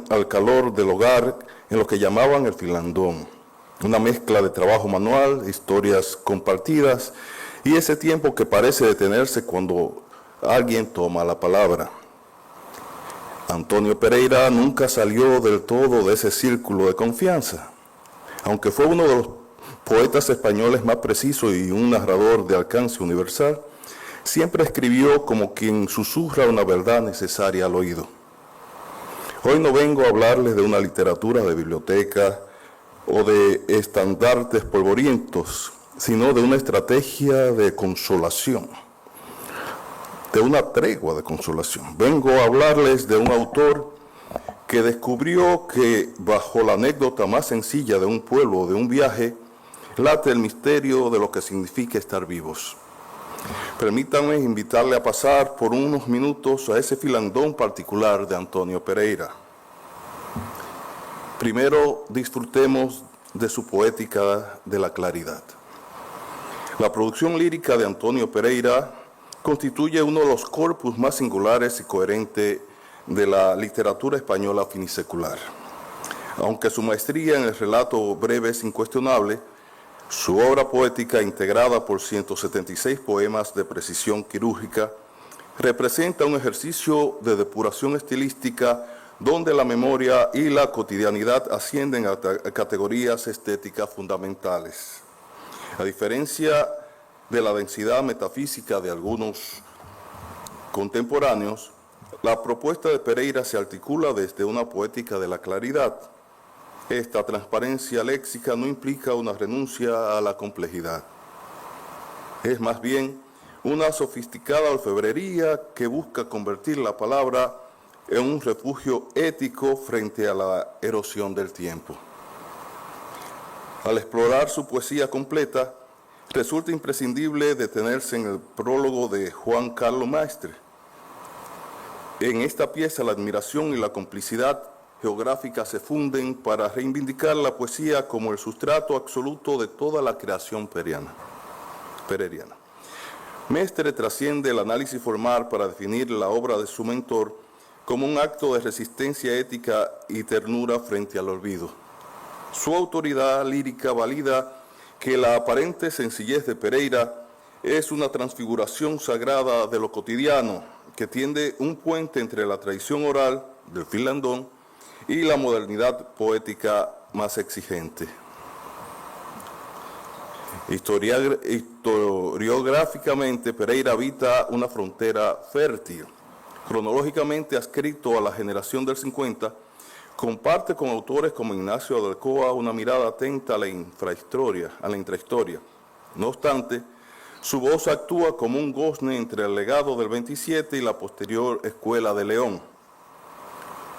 al calor del hogar en lo que llamaban el filandón, una mezcla de trabajo manual, historias compartidas y ese tiempo que parece detenerse cuando alguien toma la palabra. Antonio Pereira nunca salió del todo de ese círculo de confianza, aunque fue uno de los poetas españoles más precisos y un narrador de alcance universal. Siempre escribió como quien susurra una verdad necesaria al oído. Hoy no vengo a hablarles de una literatura de biblioteca o de estandartes polvorientos, sino de una estrategia de consolación, de una tregua de consolación. Vengo a hablarles de un autor que descubrió que bajo la anécdota más sencilla de un pueblo o de un viaje, late el misterio de lo que significa estar vivos. Permítanme invitarle a pasar por unos minutos a ese filandón particular de Antonio Pereira. Primero, disfrutemos de su poética de la claridad. La producción lírica de Antonio Pereira constituye uno de los corpus más singulares y coherentes de la literatura española finisecular. Aunque su maestría en el relato breve es incuestionable, su obra poética, integrada por 176 poemas de precisión quirúrgica, representa un ejercicio de depuración estilística donde la memoria y la cotidianidad ascienden a categorías estéticas fundamentales. A diferencia de la densidad metafísica de algunos contemporáneos, la propuesta de Pereira se articula desde una poética de la claridad. Esta transparencia léxica no implica una renuncia a la complejidad. Es más bien una sofisticada orfebrería que busca convertir la palabra en un refugio ético frente a la erosión del tiempo. Al explorar su poesía completa, resulta imprescindible detenerse en el prólogo de Juan Carlos Maestre. En esta pieza la admiración y la complicidad geográfica se funden para reivindicar la poesía como el sustrato absoluto de toda la creación pereriana. Mestre trasciende el análisis formal para definir la obra de su mentor como un acto de resistencia ética y ternura frente al olvido. Su autoridad lírica valida que la aparente sencillez de Pereira es una transfiguración sagrada de lo cotidiano que tiende un puente entre la tradición oral del filandón y la modernidad poética más exigente. Historiográficamente, Pereira habita una frontera fértil. Cronológicamente adscrito a la generación del 50, comparte con autores como Ignacio de Alcoa una mirada atenta a la intrahistoria. No obstante, su voz actúa como un gozne entre el legado del 27 y la posterior Escuela de León.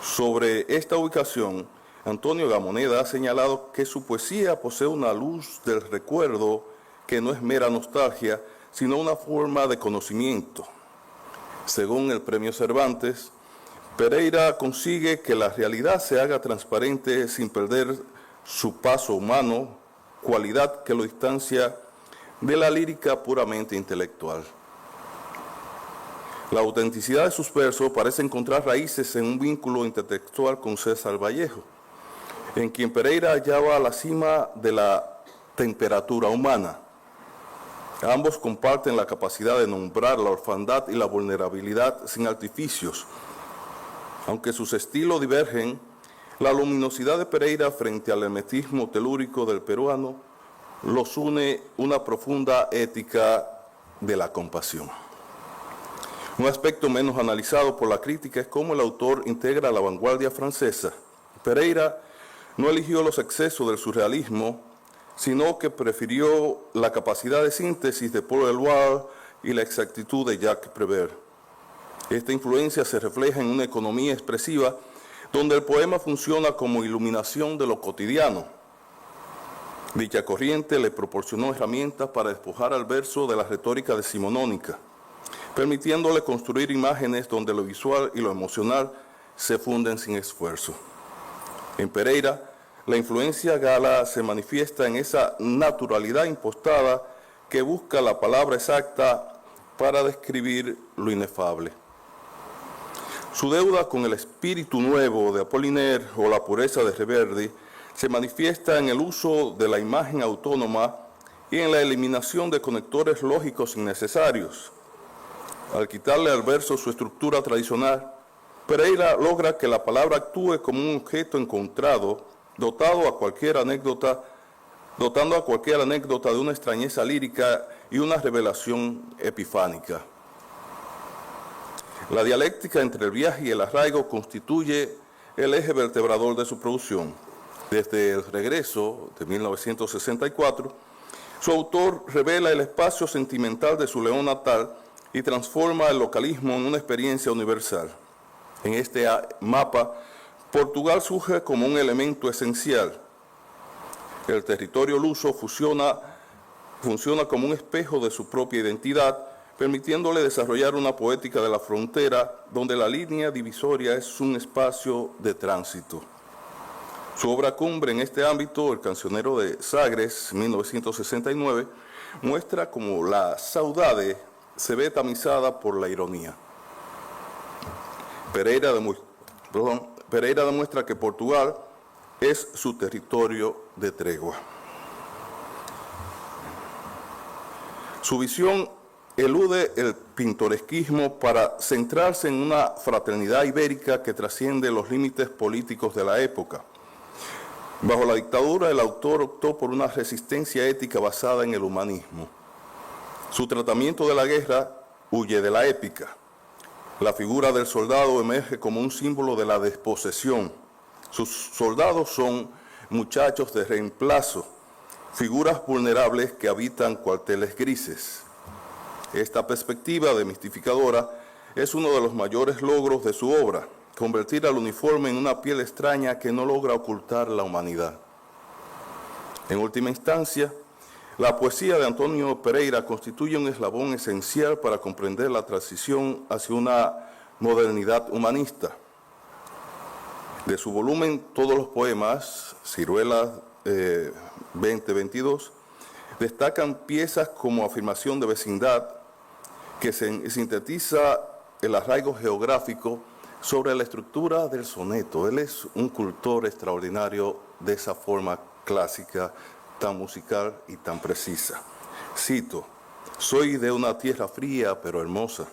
Sobre esta ubicación, Antonio Gamoneda ha señalado que su poesía posee una luz del recuerdo que no es mera nostalgia, sino una forma de conocimiento. Según el Premio Cervantes, Pereira consigue que la realidad se haga transparente sin perder su paso humano, cualidad que lo distancia de la lírica puramente intelectual. La autenticidad de sus versos parece encontrar raíces en un vínculo intertextual con César Vallejo, en quien Pereira hallaba la cima de la temperatura humana. Ambos comparten la capacidad de nombrar la orfandad y la vulnerabilidad sin artificios. Aunque sus estilos divergen, la luminosidad de Pereira frente al hermetismo telúrico del peruano los une una profunda ética de la compasión. Un aspecto menos analizado por la crítica es cómo el autor integra la vanguardia francesa. Pereira no eligió los excesos del surrealismo, sino que prefirió la capacidad de síntesis de Paul Eluard y la exactitud de Jacques Prévert. Esta influencia se refleja en una economía expresiva donde el poema funciona como iluminación de lo cotidiano. Dicha corriente le proporcionó herramientas para despojar al verso de la retórica decimonónica, permitiéndole construir imágenes donde lo visual y lo emocional se funden sin esfuerzo. En Pereira, la influencia gala se manifiesta en esa naturalidad impostada que busca la palabra exacta para describir lo inefable. Su deuda con el espíritu nuevo de Apollinaire o la pureza de Reverdy se manifiesta en el uso de la imagen autónoma y en la eliminación de conectores lógicos innecesarios. Al quitarle al verso su estructura tradicional, Pereira logra que la palabra actúe como un objeto encontrado, dotando a cualquier anécdota de una extrañeza lírica y una revelación epifánica. La dialéctica entre el viaje y el arraigo constituye el eje vertebrador de su producción. Desde el regreso de 1964, su autor revela el espacio sentimental de su León natal y transforma el localismo en una experiencia universal. En este mapa, Portugal surge como un elemento esencial. El territorio luso funciona como un espejo de su propia identidad, permitiéndole desarrollar una poética de la frontera donde la línea divisoria es un espacio de tránsito. Su obra cumbre en este ámbito, El cancionero de Sagres, 1969, muestra cómo la saudade se ve tamizada por la ironía. Pereira demuestra que Portugal es su territorio de tregua. Su visión elude el pintoresquismo para centrarse en una fraternidad ibérica que trasciende los límites políticos de la época. Bajo la dictadura, el autor optó por una resistencia ética basada en el humanismo. Su tratamiento de la guerra huye de la épica. La figura del soldado emerge como un símbolo de la desposesión. Sus soldados son muchachos de reemplazo, figuras vulnerables que habitan cuarteles grises. Esta perspectiva demistificadora es uno de los mayores logros de su obra, convertir al uniforme en una piel extraña que no logra ocultar la humanidad. En última instancia, la poesía de Antonio Pereira constituye un eslabón esencial para comprender la transición hacia una modernidad humanista. De su volumen Todos los poemas, Ciruela 2022, destacan piezas como Afirmación de vecindad, que sintetiza el arraigo geográfico sobre la estructura del soneto. Él es un cultor extraordinario de esa forma clásica, tan musical y tan precisa. Cito: soy de una tierra fría pero hermosa,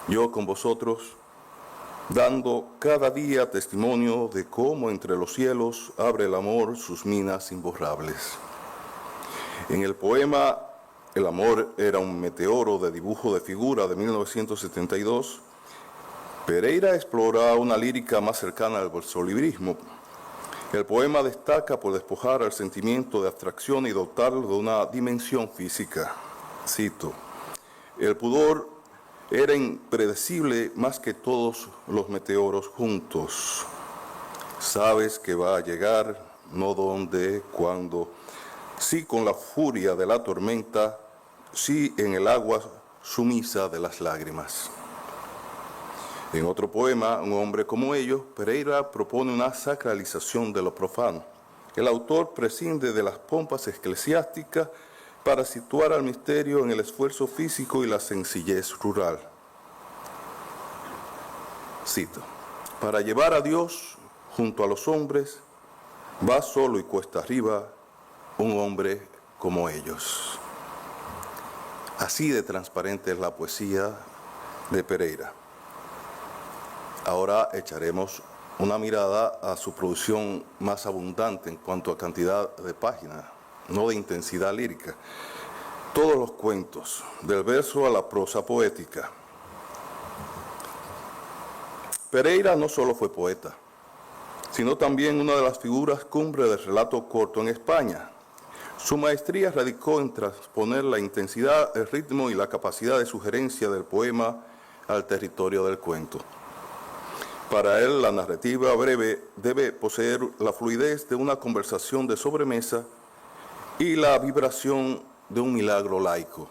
yo con vosotros, dando cada día testimonio de cómo entre los cielos abre el amor sus minas imborrables. En el poema El amor era un meteoro de dibujo de figura de 1972, Pereira explora una lírica más cercana al bolsolibrismo. El poema destaca por despojar al sentimiento de abstracción y dotarlo de una dimensión física. Cito: el pudor era impredecible más que todos los meteoros juntos. Sabes que va a llegar, no dónde, cuándo, sí con la furia de la tormenta, sí en el agua sumisa de las lágrimas. En otro poema, Un hombre como ellos, Pereira propone una sacralización de lo profano. El autor prescinde de las pompas eclesiásticas para situar al misterio en el esfuerzo físico y la sencillez rural. Cito: para llevar a Dios junto a los hombres, va solo y cuesta arriba un hombre como ellos. Así de transparente es la poesía de Pereira. Ahora echaremos una mirada a su producción más abundante en cuanto a cantidad de páginas, no de intensidad lírica. Todos los cuentos, del verso a la prosa poética. Pereira no solo fue poeta, sino también una de las figuras cumbre del relato corto en España. Su maestría radicó en transponer la intensidad, el ritmo y la capacidad de sugerencia del poema al territorio del cuento. Para él, la narrativa breve debe poseer la fluidez de una conversación de sobremesa y la vibración de un milagro laico.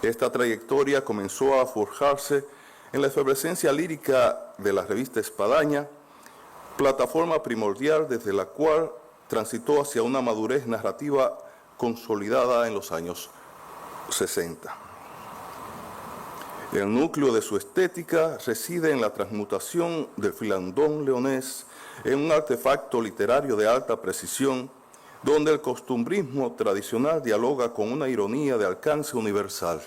Esta trayectoria comenzó a forjarse en la efervescencia lírica de la revista Espadaña, plataforma primordial desde la cual transitó hacia una madurez narrativa consolidada en los años 60. El núcleo de su estética reside en la transmutación del filandón leonés en un artefacto literario de alta precisión, donde el costumbrismo tradicional dialoga con una ironía de alcance universal.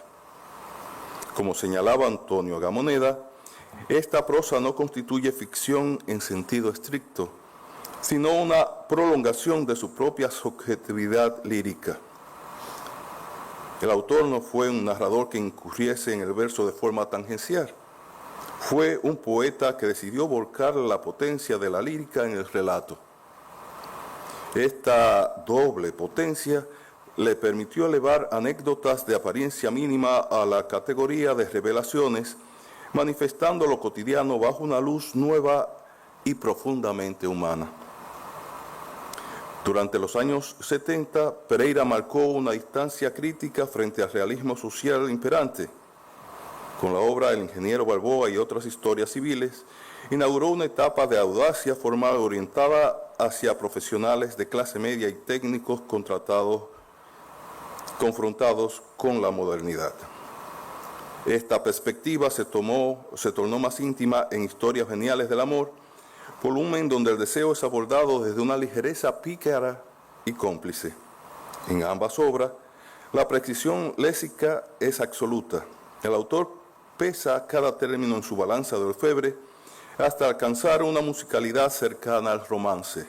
Como señalaba Antonio Gamoneda, esta prosa no constituye ficción en sentido estricto, sino una prolongación de su propia subjetividad lírica. El autor no fue un narrador que incurriese en el verso de forma tangencial. Fue un poeta que decidió volcar la potencia de la lírica en el relato. Esta doble potencia le permitió elevar anécdotas de apariencia mínima a la categoría de revelaciones, manifestando lo cotidiano bajo una luz nueva y profundamente humana. Durante los años 70, Pereira marcó una distancia crítica frente al realismo social imperante. Con la obra El ingeniero Balboa y otras historias civiles, inauguró una etapa de audacia formal orientada hacia profesionales de clase media y técnicos confrontados con la modernidad. Esta perspectiva se tornó más íntima en Historias geniales del amor, volumen donde el deseo es abordado desde una ligereza pícara y cómplice. En ambas obras, la precisión léxica es absoluta. El autor pesa cada término en su balanza de orfebre hasta alcanzar una musicalidad cercana al romance.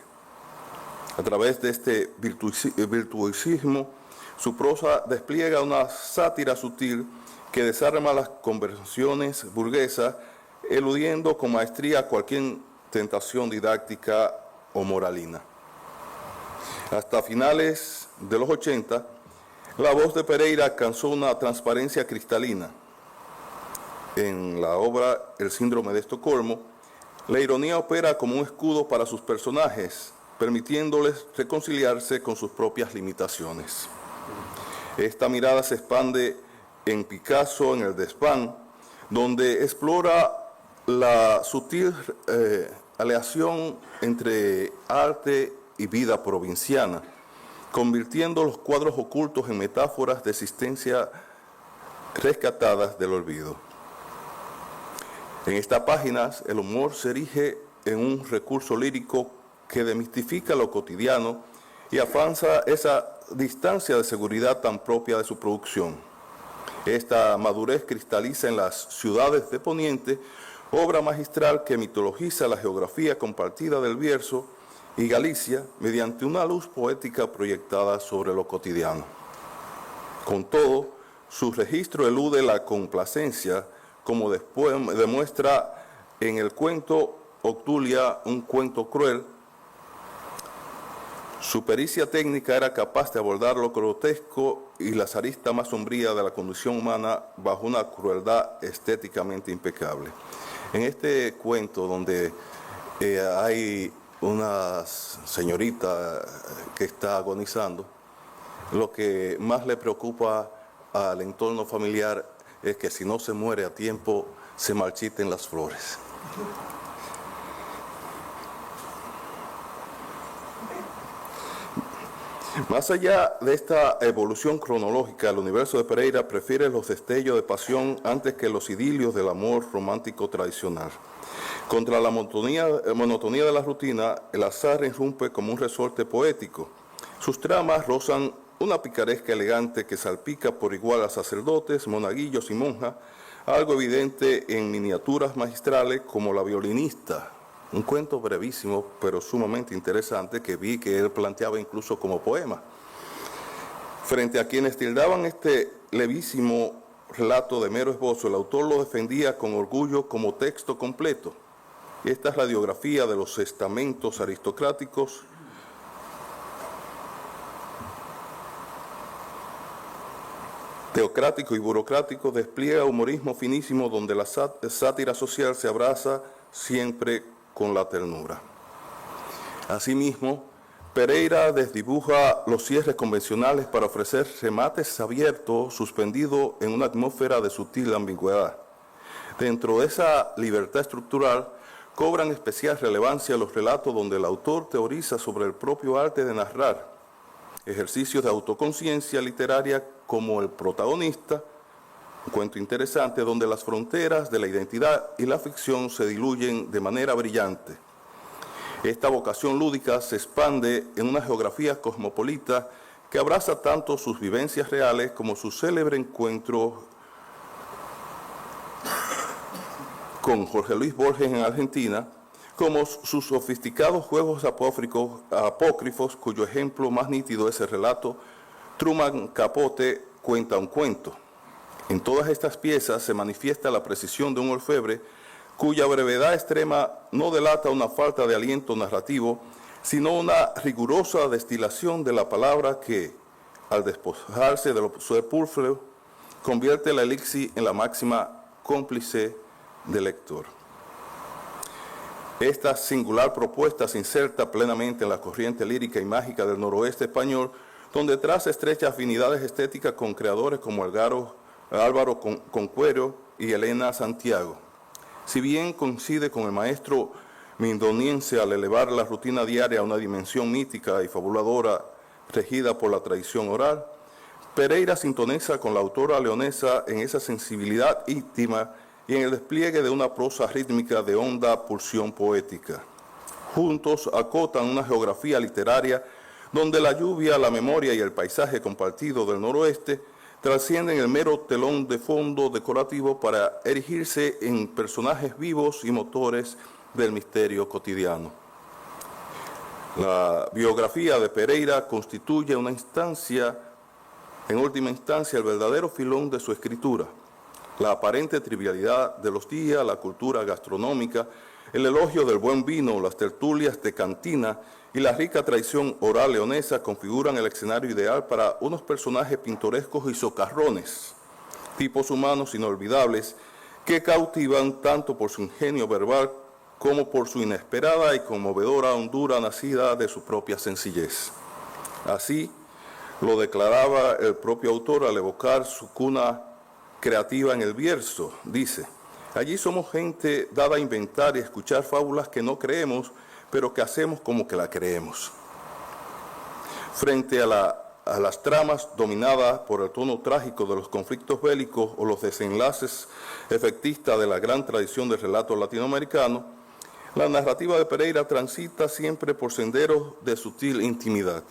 A través de este virtuosismo, su prosa despliega una sátira sutil que desarma las conversaciones burguesas, eludiendo con maestría cualquier tentación didáctica o moralina. Hasta finales de los 80, la voz de Pereira alcanzó una transparencia cristalina. En la obra El síndrome de Estocolmo, la ironía opera como un escudo para sus personajes, permitiéndoles reconciliarse con sus propias limitaciones. Esta mirada se expande en Picasso, en El desván, donde explora la sutil aleación entre arte y vida provinciana, convirtiendo los cuadros ocultos en metáforas de existencia rescatadas del olvido. En estas páginas, el humor se erige en un recurso lírico que demistifica lo cotidiano y avanza esa distancia de seguridad tan propia de su producción. Esta madurez cristaliza en Las ciudades de Poniente, obra magistral que mitologiza la geografía compartida del Bierzo y Galicia mediante una luz poética proyectada sobre lo cotidiano. Con todo, su registro elude la complacencia, como después demuestra en el cuento Obdulia, un cuento cruel. Su pericia técnica era capaz de abordar lo grotesco y la arista más sombría de la condición humana bajo una crueldad estéticamente impecable. En este cuento donde hay una señorita que está agonizando, lo que más le preocupa al entorno familiar es que si no se muere a tiempo, se marchiten las flores. Más allá de esta evolución cronológica, el universo de Pereira prefiere los destellos de pasión antes que los idilios del amor romántico tradicional. Contra la monotonía de la rutina, el azar irrumpe como un resorte poético. Sus tramas rozan una picaresca elegante que salpica por igual a sacerdotes, monaguillos y monjas, algo evidente en miniaturas magistrales como La violinista, un cuento brevísimo pero sumamente interesante que vi que él planteaba incluso como poema. Frente a quienes tildaban este levísimo relato de mero esbozo, el autor lo defendía con orgullo como texto completo. Esta radiografía de los estamentos aristocráticos teocrático y burocrático despliega humorismo finísimo donde la sátira social se abraza siempre con la ternura. Asimismo, Pereira desdibuja los cierres convencionales para ofrecer remates abiertos suspendidos en una atmósfera de sutil ambigüedad. Dentro de esa libertad estructural, cobran especial relevancia los relatos donde el autor teoriza sobre el propio arte de narrar, ejercicios de autoconciencia literaria como el protagonista, Un cuento interesante donde las fronteras de la identidad y la ficción se diluyen de manera brillante. Esta vocación lúdica se expande en una geografía cosmopolita que abraza tanto sus vivencias reales como su célebre encuentro con Jorge Luis Borges en Argentina, como sus sofisticados juegos apócrifos, cuyo ejemplo más nítido es el relato Truman Capote cuenta un cuento. En todas estas piezas se manifiesta la precisión de un orfebre cuya brevedad extrema no delata una falta de aliento narrativo, sino una rigurosa destilación de la palabra que, al despojarse de lo superfluo, convierte la elixir en la máxima cómplice del lector. Esta singular propuesta se inserta plenamente en la corriente lírica y mágica del noroeste español, donde traza estrechas afinidades estéticas con creadores como Álvaro Concuero y Elena Santiago. Si bien coincide con el maestro mindoniense al elevar la rutina diaria a una dimensión mítica y fabuladora regida por la tradición oral, Pereira sintoniza con la autora leonesa en esa sensibilidad íntima y en el despliegue de una prosa rítmica de honda pulsión poética. Juntos acotan una geografía literaria donde la lluvia, la memoria y el paisaje compartido del noroeste trascienden el mero telón de fondo decorativo para erigirse en personajes vivos y motores del misterio cotidiano. La biografía de Pereira constituye en última instancia, el verdadero filón de su escritura. La aparente trivialidad de los días, la cultura gastronómica, el elogio del buen vino, las tertulias de cantina y la rica tradición oral leonesa configuran el escenario ideal para unos personajes pintorescos y socarrones, tipos humanos inolvidables que cautivan tanto por su ingenio verbal como por su inesperada y conmovedora hondura nacida de su propia sencillez. Así lo declaraba el propio autor al evocar su cuna creativa en el verso. Dice: allí somos gente dada a inventar y escuchar fábulas que no creemos, pero que hacemos como que la creemos. Frente a las tramas dominadas por el tono trágico de los conflictos bélicos o los desenlaces efectistas de la gran tradición del relato latinoamericano, la narrativa de Pereira transita siempre por senderos de sutil intimidad.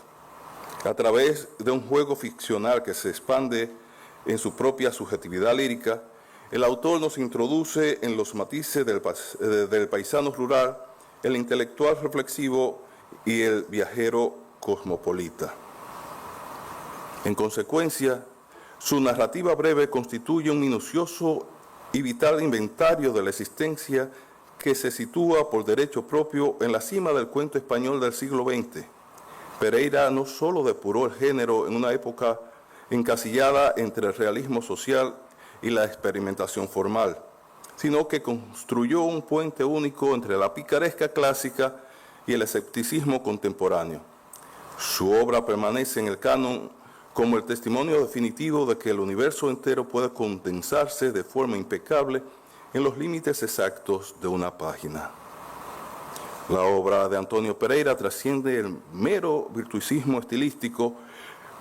A través de un juego ficcional que se expande en su propia subjetividad lírica, el autor nos introduce en los matices del paisano rural, el intelectual reflexivo y el viajero cosmopolita. En consecuencia, su narrativa breve constituye un minucioso y vital inventario de la existencia que se sitúa por derecho propio en la cima del cuento español del siglo XX. Pereira no solo depuró el género en una época encasillada entre el realismo social y la experimentación formal, sino que construyó un puente único entre la picaresca clásica y el escepticismo contemporáneo. Su obra permanece en el canon como el testimonio definitivo de que el universo entero puede condensarse de forma impecable en los límites exactos de una página. La obra de Antonio Pereira trasciende el mero virtuosismo estilístico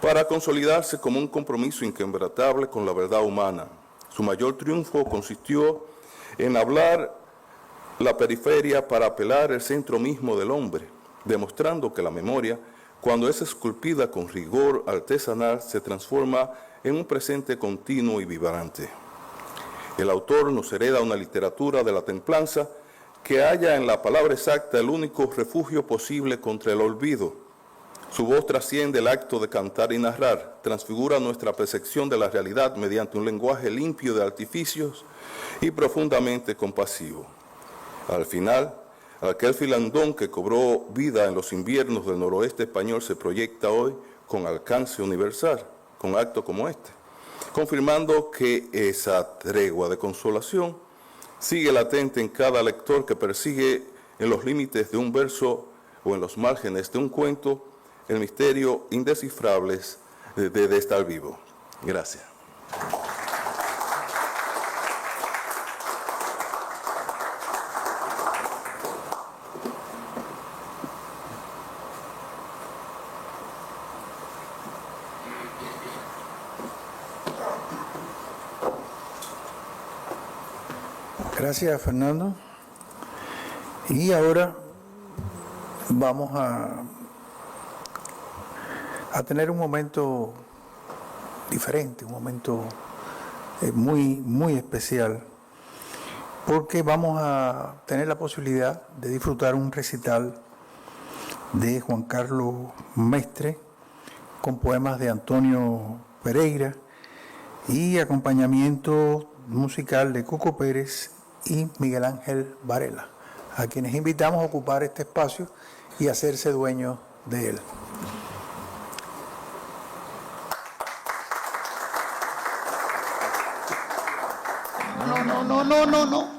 para consolidarse como un compromiso inquebrantable con la verdad humana. Su mayor triunfo consistió en hablar la periferia para apelar el centro mismo del hombre, demostrando que la memoria, cuando es esculpida con rigor artesanal, se transforma en un presente continuo y vibrante. El autor nos hereda una literatura de la templanza que halla en la palabra exacta el único refugio posible contra el olvido. Su voz trasciende el acto de cantar y narrar, transfigura nuestra percepción de la realidad mediante un lenguaje limpio de artificios y profundamente compasivo. Al final, aquel filandón que cobró vida en los inviernos del noroeste español se proyecta hoy con alcance universal, con actos como este, confirmando que esa tregua de consolación sigue latente en cada lector que persigue en los límites de un verso o en los márgenes de un cuento el misterio indescifrable de estar vivo. Gracias. Gracias, Fernando. Y ahora vamos a tener un momento diferente, un momento muy especial, porque vamos a tener la posibilidad de disfrutar un recital de Juan Carlos Mestre con poemas de Antonio Pereira y acompañamiento musical de Coco Pérez y Miguel Ángel Varela, a quienes invitamos a ocupar este espacio y hacerse dueños de él. No.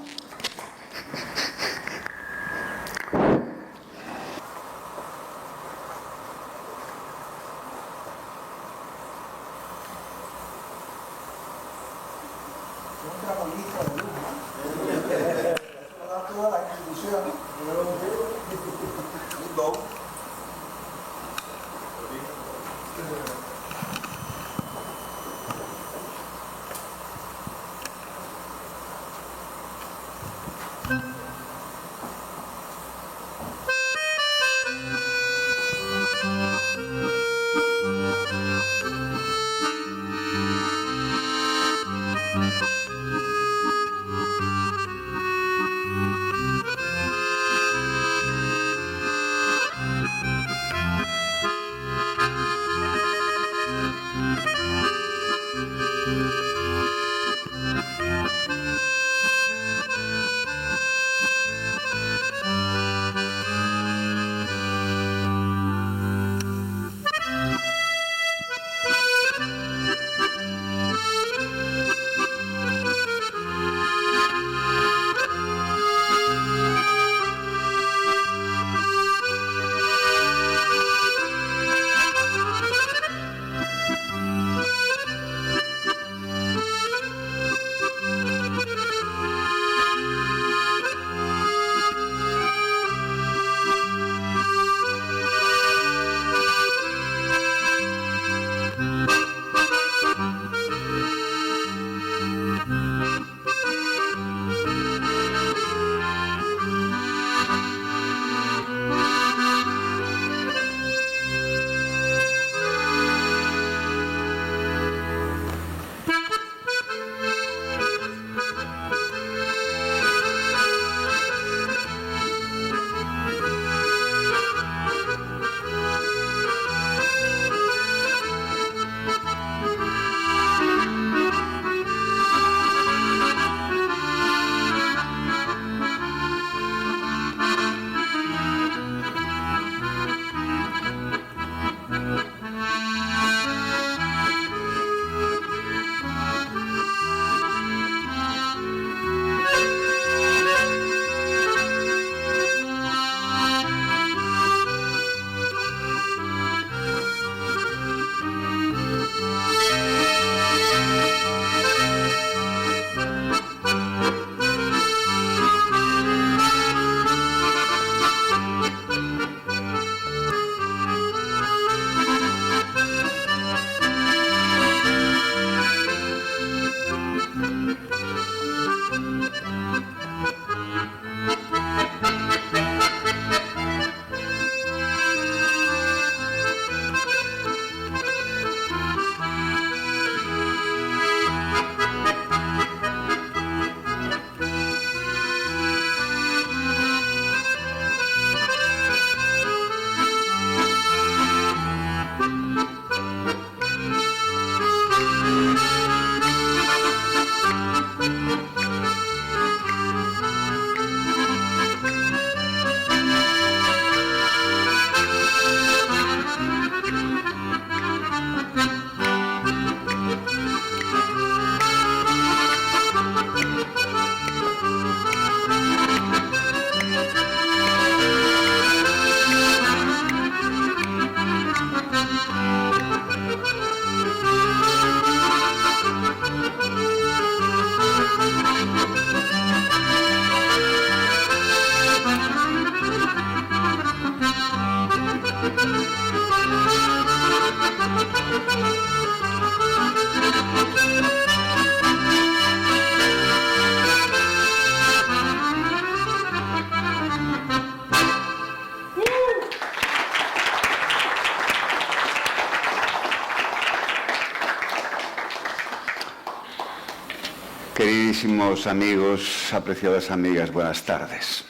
Queridísimos amigos, apreciadas amigas, buenas tardes.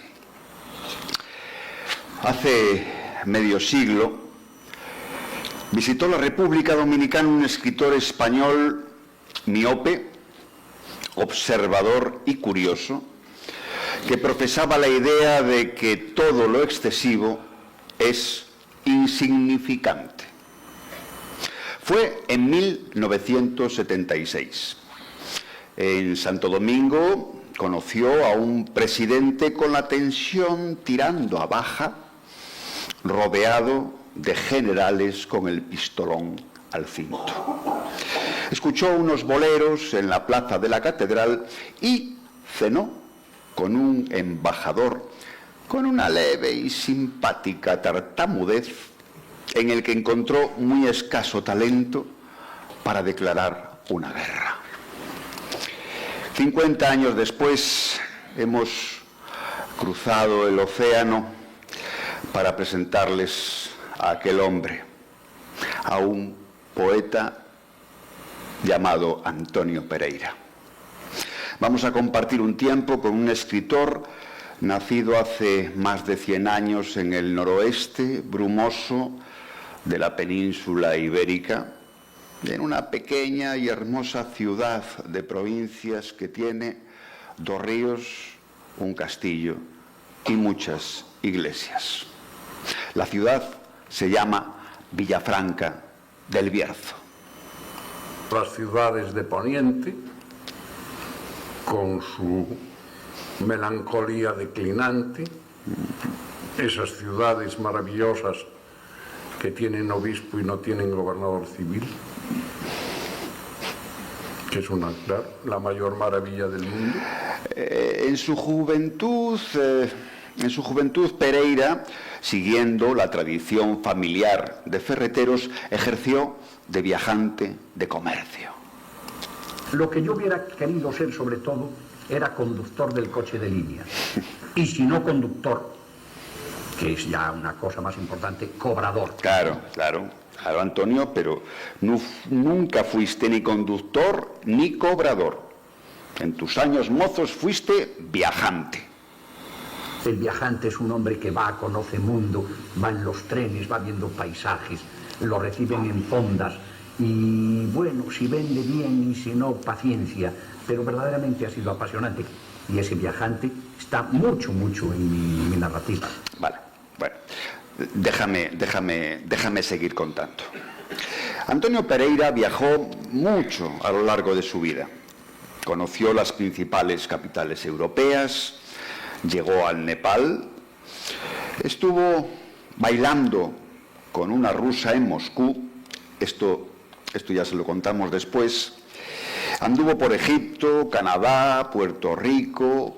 Hace medio siglo visitó la República Dominicana un escritor español miope, observador y curioso, que profesaba la idea de que todo lo excesivo es insignificante. Fue en 1976. En Santo Domingo conoció a un presidente con la tensión tirando a baja, rodeado de generales con el pistolón al cinto. Escuchó unos boleros en la plaza de la catedral y cenó con un embajador con una leve y simpática tartamudez en el que encontró muy escaso talento para declarar una guerra. 50 años después hemos cruzado el océano para presentarles a aquel hombre, a un poeta llamado Antonio Pereira. Vamos a compartir un tiempo con un escritor nacido hace más de 100 años en el noroeste brumoso de la península ibérica, en una pequeña y hermosa ciudad de provincias que tiene 2 ríos, un castillo y muchas iglesias. La ciudad se llama Villafranca del Bierzo. Las ciudades de Poniente, con su melancolía declinante, esas ciudades maravillosas que tienen obispo y no tienen gobernador civil, que es la mayor maravilla del mundo. En su juventud Pereira, siguiendo la tradición familiar de ferreteros, ejerció de viajante de comercio. Lo que yo hubiera querido ser sobre todo era conductor del coche de línea. Y si no conductor, que es ya una cosa más importante, cobrador. Claro, Antonio, pero nunca fuiste ni conductor ni cobrador. En tus años mozos fuiste viajante. El viajante es un hombre que va, conoce mundo, va en los trenes, va viendo paisajes, lo reciben en fondas y bueno, si vende bien y si no, paciencia, pero verdaderamente ha sido apasionante y ese viajante está mucho en mi narrativa. Vale, bueno, déjame seguir contando. Antonio Pereira viajó mucho a lo largo de su vida. Conoció las principales capitales europeas, llegó al Nepal, estuvo bailando con una rusa en Moscú, esto ya se lo contamos después, anduvo por Egipto, Canadá, Puerto Rico,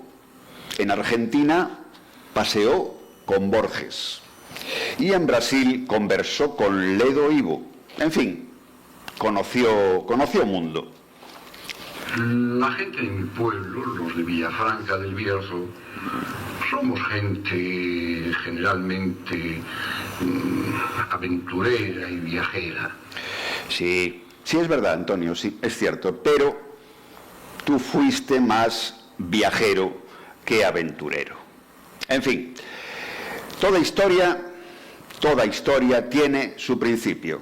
en Argentina paseó con Borges y en Brasil conversó con Ledo Ivo, en fin, conoció mundo. La gente de mi pueblo, los de Villafranca del Bierzo, somos gente generalmente aventurera y viajera. Sí, es verdad, Antonio, sí, es cierto, pero tú fuiste más viajero que aventurero. En fin, toda historia tiene su principio.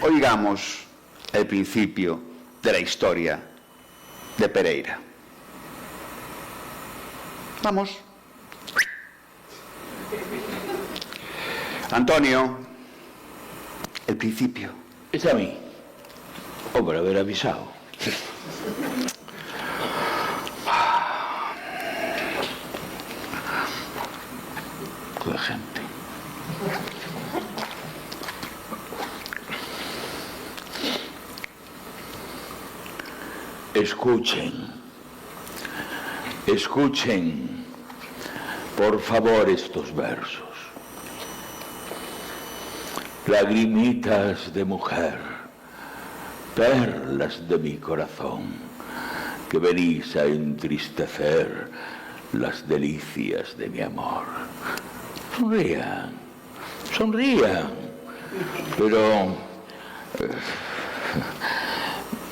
Oigamos el principio de la historia de Pereira. Vamos. Antonio, el principio. Es a mí. O por haber avisado. Qué gente. Escuchen, por favor, estos versos. Lagrimitas de mujer, perlas de mi corazón, que venís a entristecer las delicias de mi amor. Sonrían,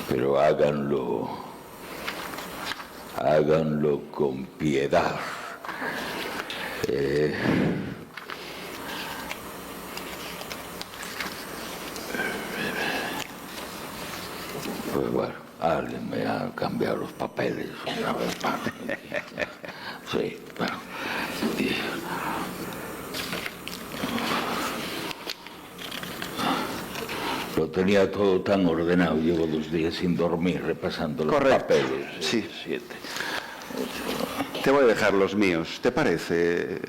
pero háganlo háganlo con piedad. Pues bueno, alguien me ha cambiado los papeles una vez más. Sí, bueno. Lo tenía todo tan ordenado, llevo 2 días sin dormir repasando los papeles. Sí. 7. Te voy a dejar los míos, ¿te parece?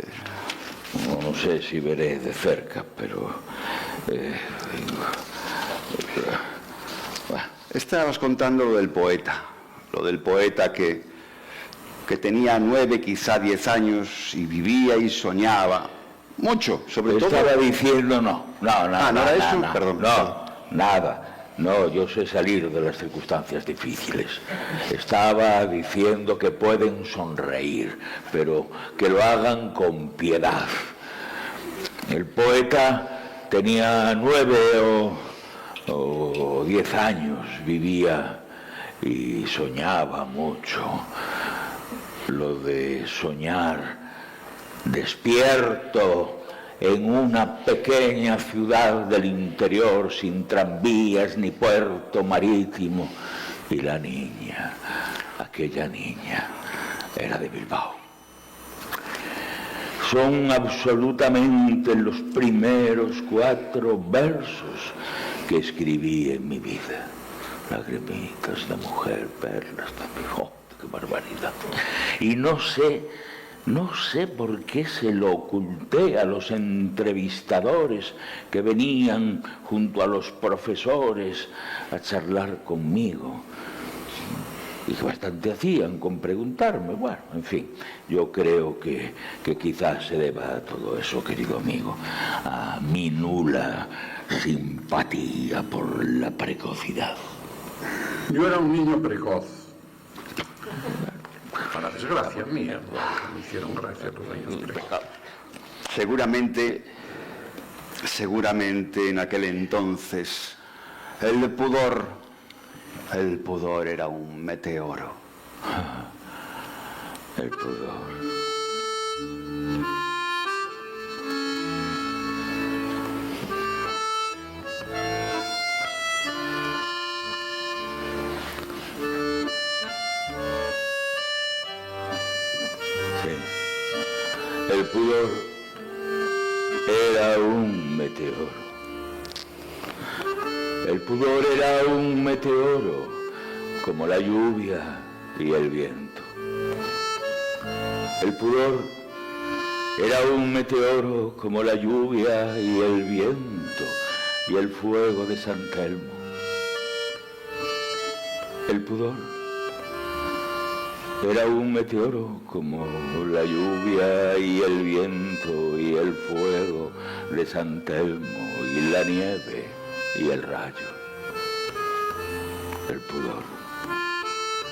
No sé si veré de cerca, pero... Estabas contando lo del poeta que tenía 9, quizá 10 años y vivía y soñaba mucho, sobre todo... Estaba diciendo no era eso, perdón. Nada, no, yo sé salir de las circunstancias difíciles. Estaba diciendo que pueden sonreír, pero que lo hagan con piedad. El poeta tenía 9 o 10 años, vivía y soñaba mucho. Lo de soñar despierto en una pequeña ciudad del interior sin tranvías ni puerto marítimo, y la niña, aquella niña, era de Bilbao. Son absolutamente los primeros 4 versos que escribí en mi vida. Lagrimitas de mujer, perlas de mi ¡oh, qué barbaridad! Y no sé por qué se lo oculté a los entrevistadores que venían junto a los profesores a charlar conmigo. Y que bastante hacían con preguntarme. Bueno, en fin, yo creo que quizás se deba a todo eso, querido amigo, a mi nula simpatía por la precocidad. Yo era un niño precoz. Para desgracia mía, me hicieron gracia los niños precoz. Seguramente en aquel entonces el pudor era un meteoro. El pudor. El pudor era un meteoro. El pudor era un meteoro, como la lluvia y el viento. El pudor era un meteoro, como la lluvia y el viento y el fuego de San Telmo. El pudor era un meteoro, como la lluvia y el viento y el fuego de San Telmo y la nieve y el rayo. El pudor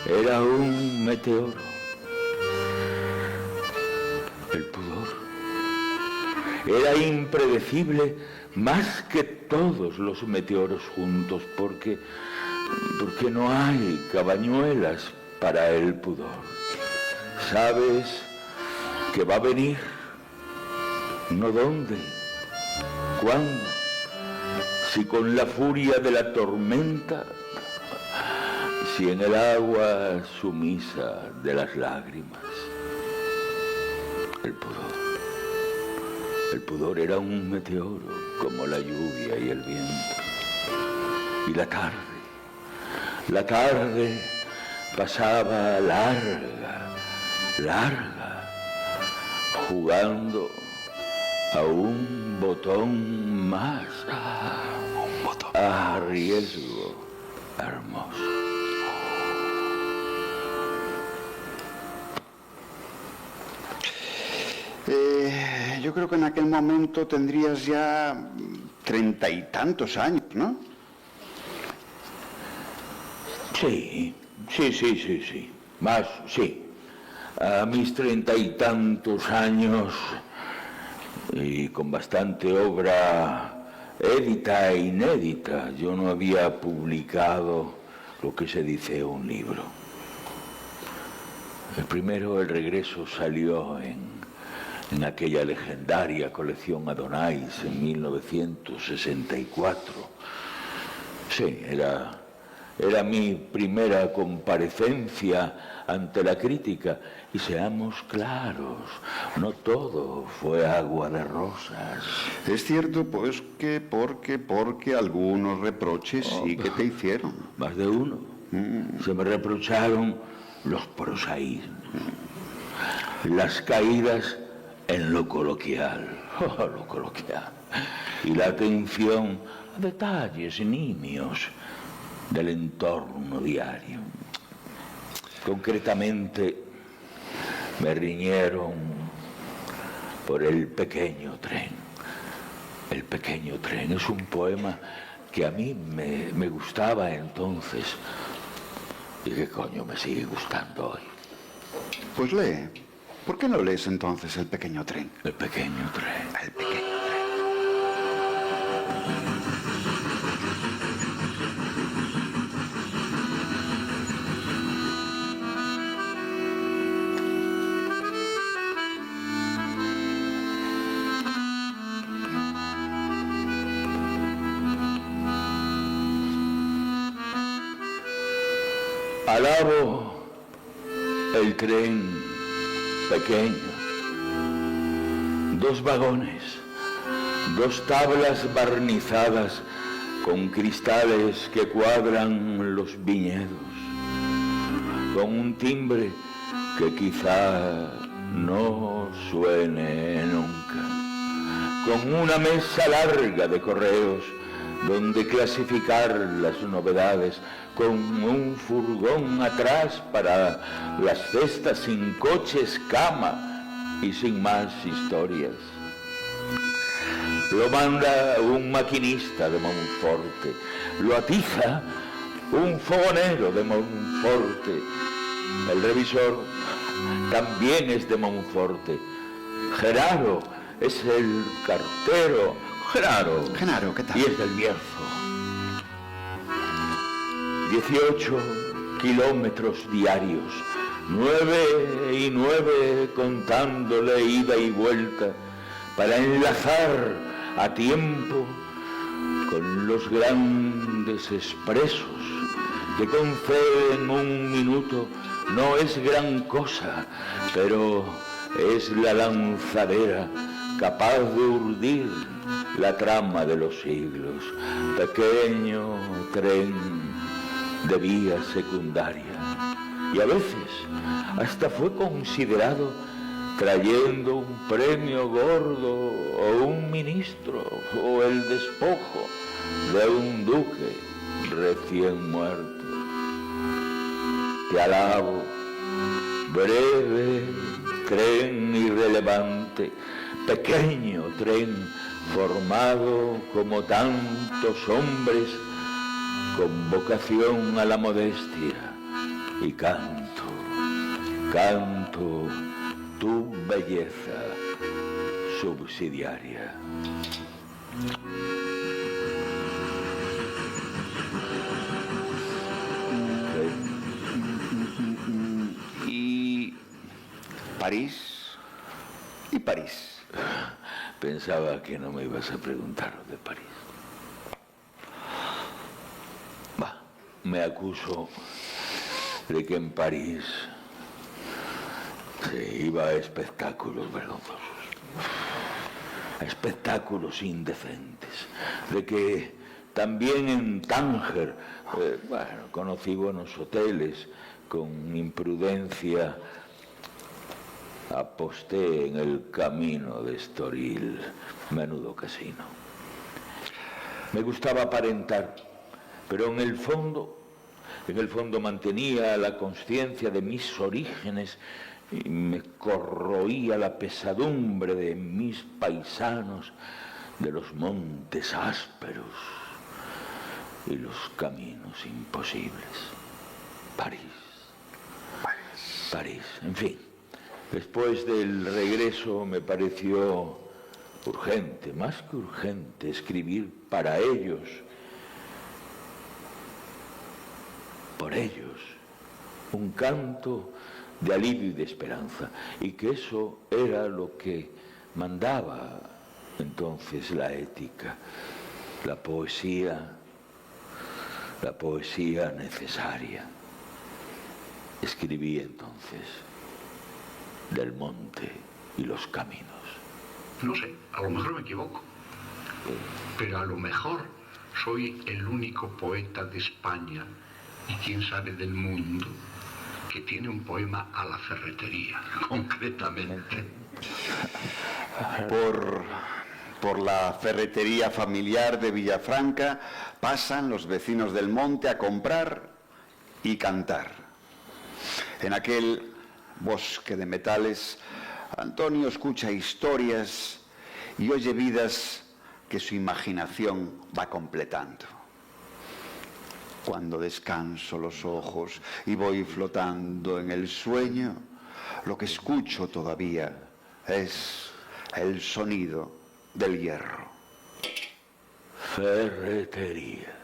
era un meteoro. El pudor era impredecible más que todos los meteoros juntos, porque no hay cabañuelas para el pudor. Sabes que va a venir, no dónde, cuándo, si con la furia de la tormenta, si en el agua sumisa de las lágrimas. El pudor era un meteoro, como la lluvia y el viento. Y la tarde pasaba larga, jugando a un botón más, a riesgo hermoso. Yo creo que en aquel momento tendrías ya 30 y tantos años, ¿no? Sí. Más, sí. A mis 30 y tantos años, y con bastante obra édita e inédita, yo no había publicado lo que se dice un libro. El primero, El regreso, salió en aquella legendaria colección Adonais en 1964. Sí, era mi primera comparecencia ante la crítica. Y seamos claros, no todo fue agua de rosas. Es cierto, pues, que porque algunos reproches sí que te hicieron. Más de uno. Se me reprocharon los prosaísmos, las caídas en lo coloquial, lo coloquial, y la atención a detalles nimios del entorno diario. Concretamente, me riñeron por El pequeño tren. El pequeño tren es un poema que a mí me gustaba entonces y que coño me sigue gustando hoy. Pues lee. ¿Por qué no lees entonces El pequeño tren? El pequeño tren. El pequeño tren. Alabo el tren pequeño, 2 vagones, 2 tablas barnizadas con cristales que cuadran los viñedos, con un timbre que quizá no suene nunca, con una mesa larga de correos donde clasificar las novedades, con un furgón atrás para las cestas, sin coches, cama y sin más historias. Lo manda un maquinista de Monforte, lo atiza un fogonero de Monforte. El revisor también es de Monforte. Genaro es el cartero. Genaro, ¿qué tal? Y es del Bierzo. 18 kilómetros diarios, 9 y 9 contándole ida y vuelta, para enlazar a tiempo con los grandes expresos que conceden un minuto. No es gran cosa, pero es la lanzadera capaz de urdir la trama de los siglos. Pequeño tren de vía secundaria, y a veces hasta fue considerado trayendo un premio gordo o un ministro o el despojo de un duque recién muerto. Te alabo, breve tren irrelevante, pequeño tren formado como tantos hombres con vocación a la modestia, y canto tu belleza subsidiaria. ¿Y París? ¿Y París? Pensaba que no me ibas a preguntar de París. Me acuso de que en París se iba a espectáculos vergonzosos, a espectáculos indecentes, de que también en Tánger, conocí buenos hoteles, con imprudencia aposté en el camino de Estoril, menudo casino. Me gustaba aparentar, pero en el fondo mantenía la conciencia de mis orígenes y me corroía la pesadumbre de mis paisanos, de los montes ásperos y los caminos imposibles. París, en fin. Después del regreso me pareció urgente, más que urgente, escribir para ellos, por ellos, un canto de alivio y de esperanza, y que eso era lo que mandaba entonces la ética, la poesía necesaria. Escribí entonces del monte y los caminos. No sé, a lo mejor me equivoco, pero a lo mejor soy el único poeta de España y quién sabe del mundo que tiene un poema a la ferretería, concretamente. Por la ferretería familiar de Villafranca pasan los vecinos del monte a comprar y cantar. En aquel bosque de metales, Antonio escucha historias y oye vidas que su imaginación va completando. Cuando descanso los ojos y voy flotando en el sueño, lo que escucho todavía es el sonido del hierro. Ferretería.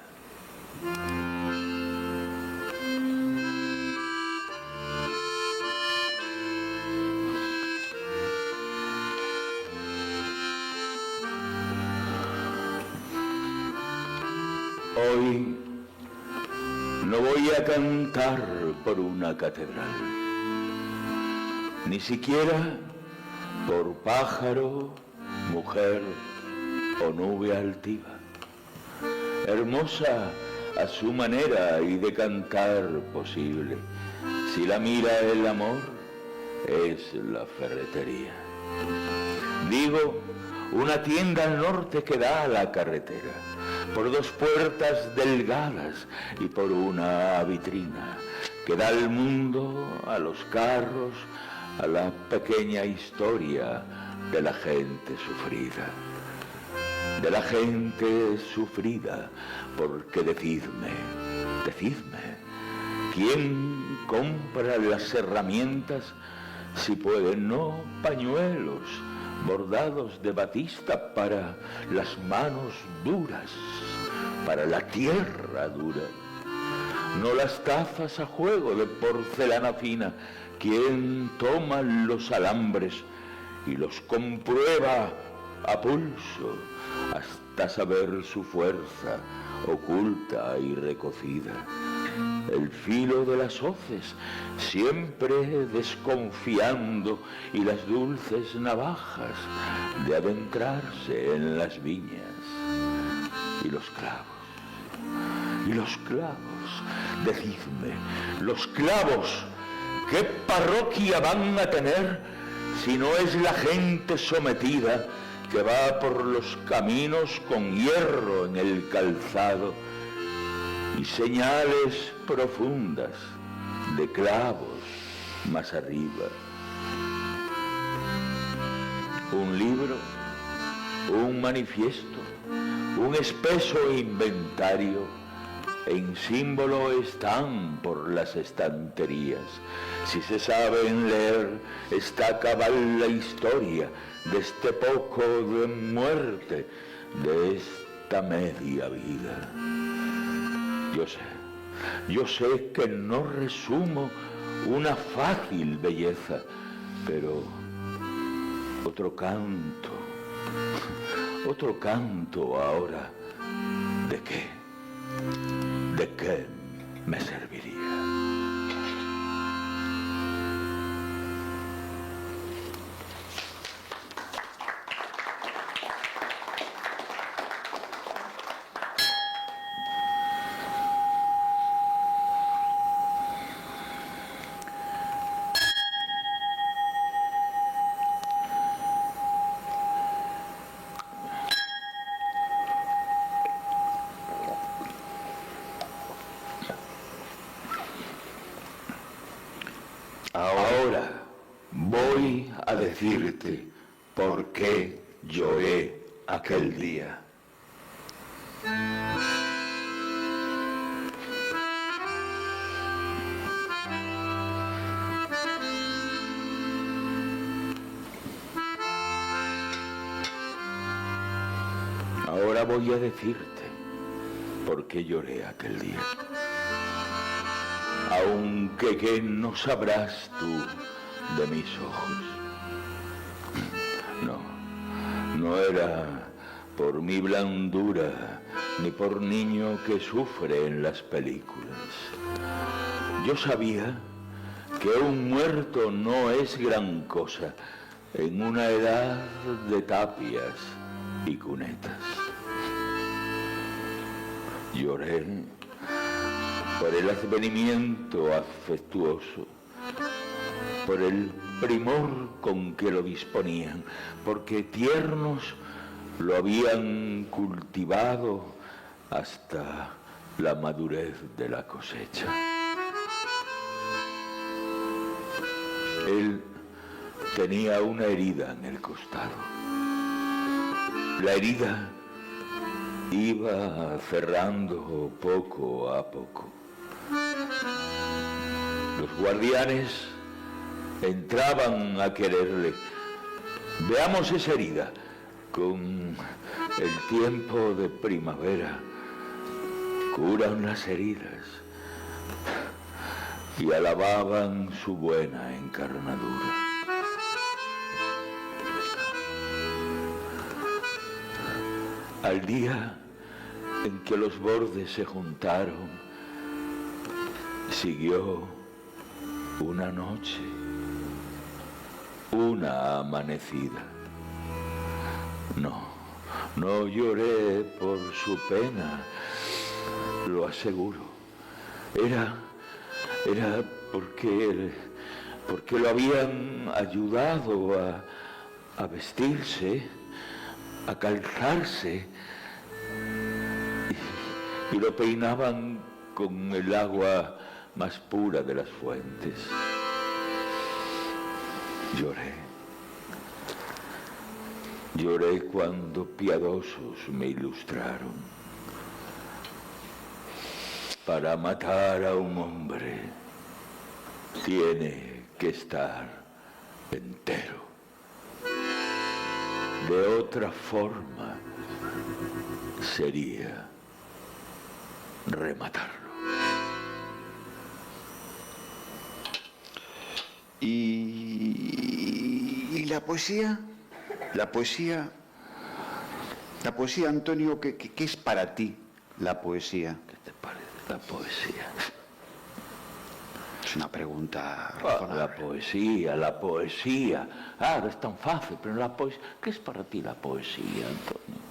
Hoy no voy a cantar por una catedral, ni siquiera por pájaro, mujer o nube altiva, hermosa a su manera y de cantar posible. Si la mira el amor, es la ferretería. Digo, una tienda al norte que da a la carretera, por dos puertas delgadas y por una vitrina que da al mundo, a los carros, a la pequeña historia de la gente sufrida. De la gente sufrida, porque decidme, ¿quién compra las herramientas si pueden? No pañuelos bordados de batista para las manos duras, para la tierra dura. No las tazas a juego de porcelana fina. ¿Quién toma los alambres y los comprueba a pulso hasta saber su fuerza oculta y recocida? El filo de las hoces siempre desconfiando y las dulces navajas de adentrarse en las viñas. Y los clavos, decidme, los clavos, ¿qué parroquia van a tener si no es la gente sometida que va por los caminos con hierro en el calzado y señales profundas de clavos más arriba? Un libro, un manifiesto, un espeso inventario, en símbolo están por las estanterías. Si se saben leer, está cabal la historia de este poco de muerte, de esta media vida. Yo sé que no resumo una fácil belleza, pero otro canto ahora, ¿de qué? ¿De qué me serviría? Ahora voy a decirte por qué lloré aquel día. Ahora voy a decirte por qué lloré aquel día. aunque ¿qué no sabrás tú de mis ojos? No era por mi blandura, ni por niño que sufre en las películas. Yo sabía que un muerto no es gran cosa en una edad de tapias y cunetas. Lloré por el advenimiento afectuoso, por el primor con que lo disponían, porque tiernos lo habían cultivado hasta la madurez de la cosecha. Él tenía una herida en el costado. La herida iba cerrando poco a poco. Los guardianes entraban a quererle. Veamos esa herida. Con el tiempo de primavera curan las heridas y alababan su buena encarnadura. Al día en que los bordes se juntaron, siguió una noche, una amanecida. No lloré por su pena, lo aseguro. Era porque lo habían ayudado a vestirse, a calzarse, y lo peinaban con el agua más pura de las fuentes. Lloré cuando piadosos me ilustraron. Para matar a un hombre tiene que estar entero. De otra forma sería rematarlo. ¿Y la poesía? La poesía, Antonio, ¿qué es para ti la poesía? ¿Qué te parece la poesía? Es una pregunta La poesía. Es tan fácil, pero la poesía... ¿Qué es para ti la poesía, Antonio?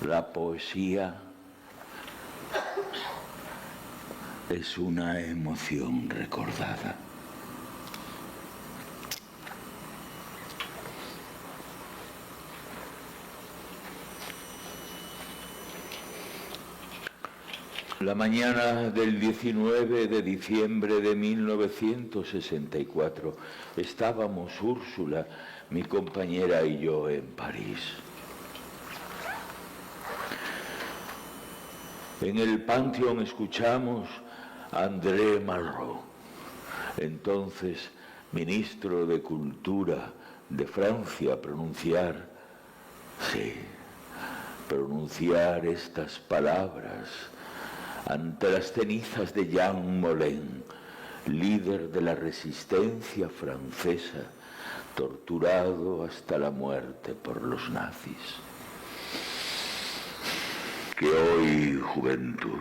La poesía es una emoción recordada. La mañana del 19 de diciembre de 1964 estábamos Úrsula, mi compañera y yo en París. En el Panteón escuchamos a André Malraux, entonces ministro de Cultura de Francia, pronunciar estas palabras ante las cenizas de Jean Moulin, líder de la resistencia francesa, torturado hasta la muerte por los nazis. Que hoy, juventud,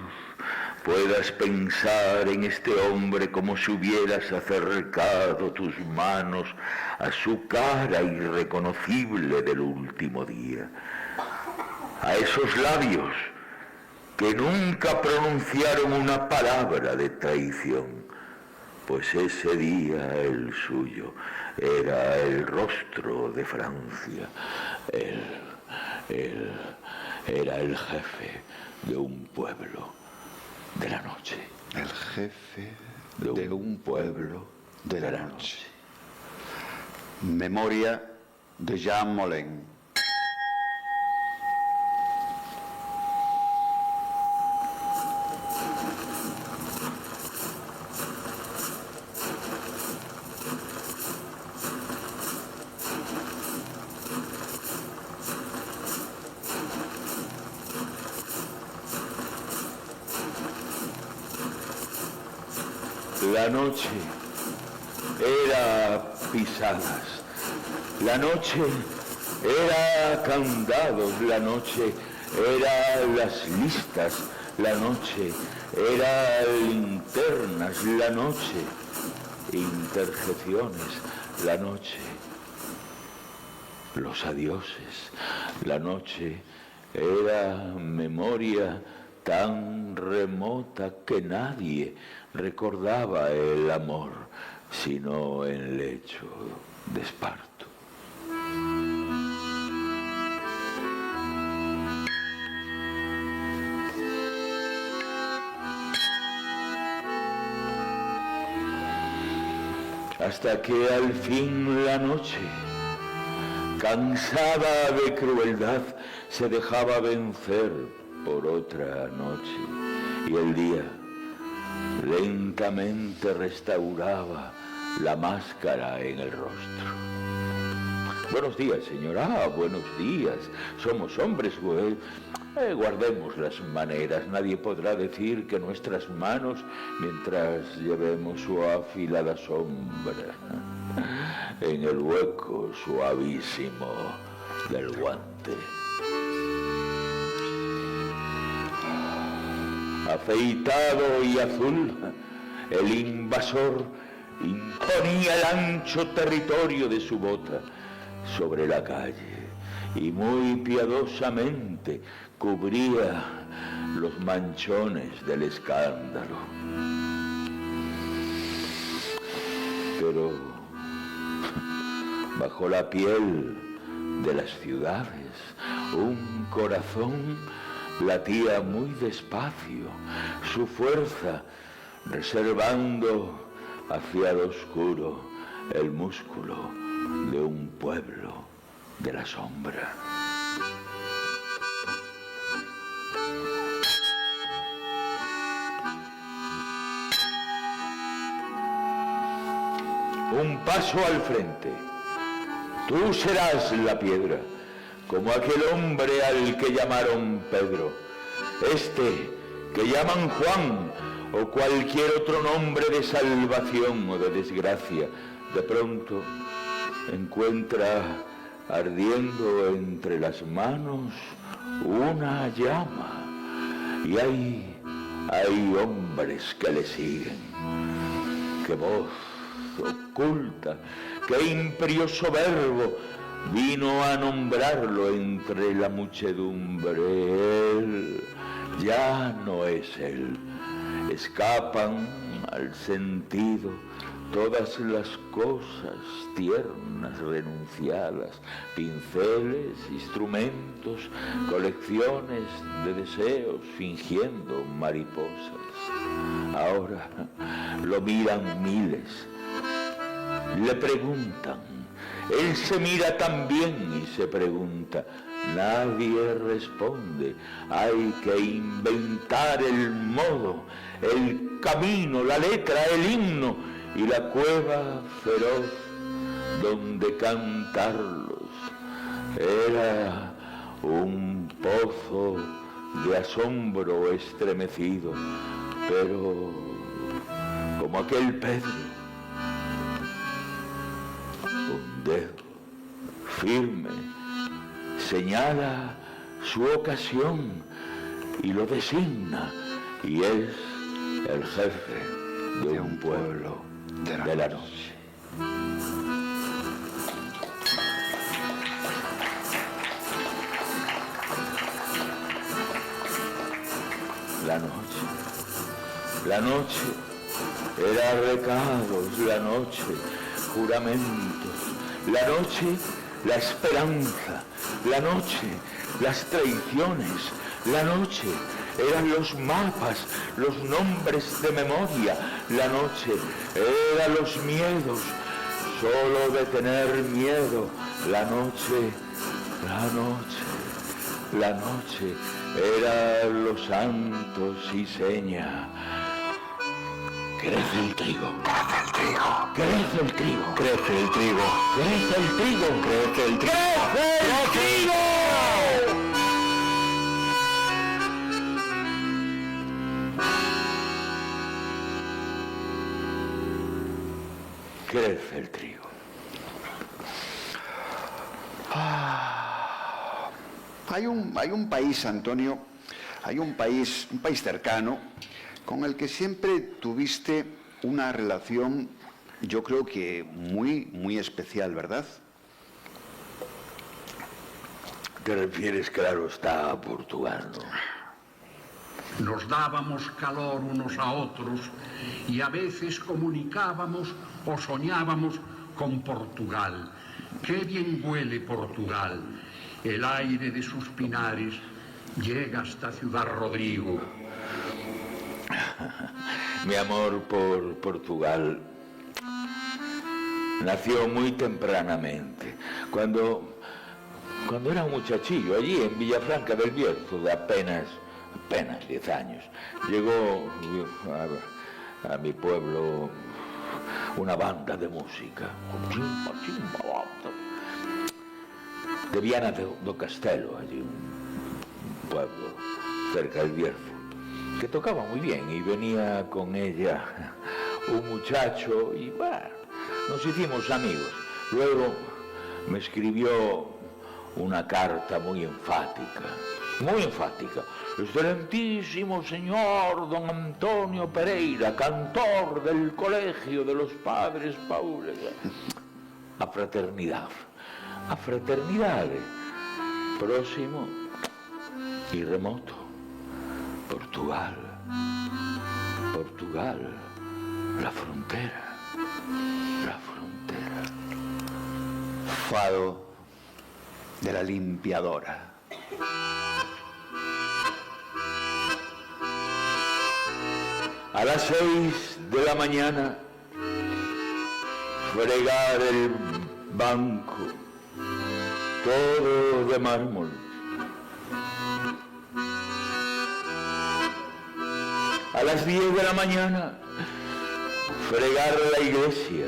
puedas pensar en este hombre como si hubieras acercado tus manos a su cara irreconocible del último día, a esos labios que nunca pronunciaron una palabra de traición, pues ese día el suyo era el rostro de Francia. Él era el jefe de un pueblo de la noche. El jefe de un pueblo de la noche. Memoria de Jean Moulin. La noche era pisadas, la noche era candados, la noche era las listas, la noche era linternas, la noche interjecciones, la noche los adioses, la noche era memoria tan remota que nadie recordaba el amor, sino en lecho de esparto. Hasta que al fin la noche, cansada de crueldad, se dejaba vencer por otra noche, y el día lentamente restauraba la máscara en el rostro. Buenos días, señora. Buenos días. Somos hombres, güey. Guardemos las maneras. Nadie podrá decir que nuestras manos, mientras llevemos su afilada sombra en el hueco suavísimo del guante. Afeitado y azul, el invasor imponía el ancho territorio de su bota sobre la calle y muy piadosamente cubría los manchones del escándalo. Pero bajo la piel de las ciudades, un corazón latía muy despacio, su fuerza reservando hacia lo oscuro el músculo de un pueblo de la sombra. Un paso al frente. Tú serás la piedra, como aquel hombre al que llamaron Pedro, este que llaman Juan, o cualquier otro nombre de salvación o de desgracia. De pronto encuentra ardiendo entre las manos una llama, y hay hombres que le siguen. ¡Qué voz oculta, qué imperioso verbo vino a nombrarlo entre la muchedumbre! Él ya no es él. Escapan al sentido todas las cosas tiernas renunciadas, pinceles, instrumentos, colecciones de deseos fingiendo mariposas. Ahora lo miran miles, le preguntan, él se mira también y se pregunta. Nadie responde. Hay que inventar el modo, el camino, la letra, el himno y la cueva feroz donde cantarlos. Era un pozo de asombro estremecido, pero como aquel Pedro, un dedo firme señala su ocasión y lo designa, y es el jefe de un pueblo de la noche. La noche era recados, la noche juramentos, la noche la esperanza, la noche las traiciones, la noche eran los mapas, los nombres de memoria, la noche eran los miedos, solo de tener miedo, la noche eran los santos y seña. Crece el trigo, crece el trigo, crece el trigo, crece el trigo, crece el trigo, crece el trigo, crece el trigo. crece el trigo. Hay un país, Antonio, hay un país cercano con el que siempre tuviste una relación, yo creo que muy especial, ¿verdad? Te refieres, claro está, a Portugal, ¿no? Nos dábamos calor unos a otros y a veces comunicábamos o soñábamos con Portugal. ¡Qué bien huele Portugal! El aire de sus pinares llega hasta Ciudad Rodrigo. Mi amor por Portugal nació muy tempranamente, cuando era un muchachillo, allí en Villafranca del Bierzo, de apenas 10 años. Llegó a mi pueblo una banda de música, de Viana do Castelo, allí un pueblo cerca del Bierzo, que tocaba muy bien, y venía con ella un muchacho y bueno, nos hicimos amigos. Luego me escribió una carta muy enfática. Excelentísimo señor don Antonio Pereira, cantor del Colegio de los Padres Paules. A fraternidade, próximo y remoto. Portugal, la frontera. Fado de la limpiadora. A las 6 de la mañana, fregar el banco, todo de mármol. A las 10 de la mañana, fregar la iglesia,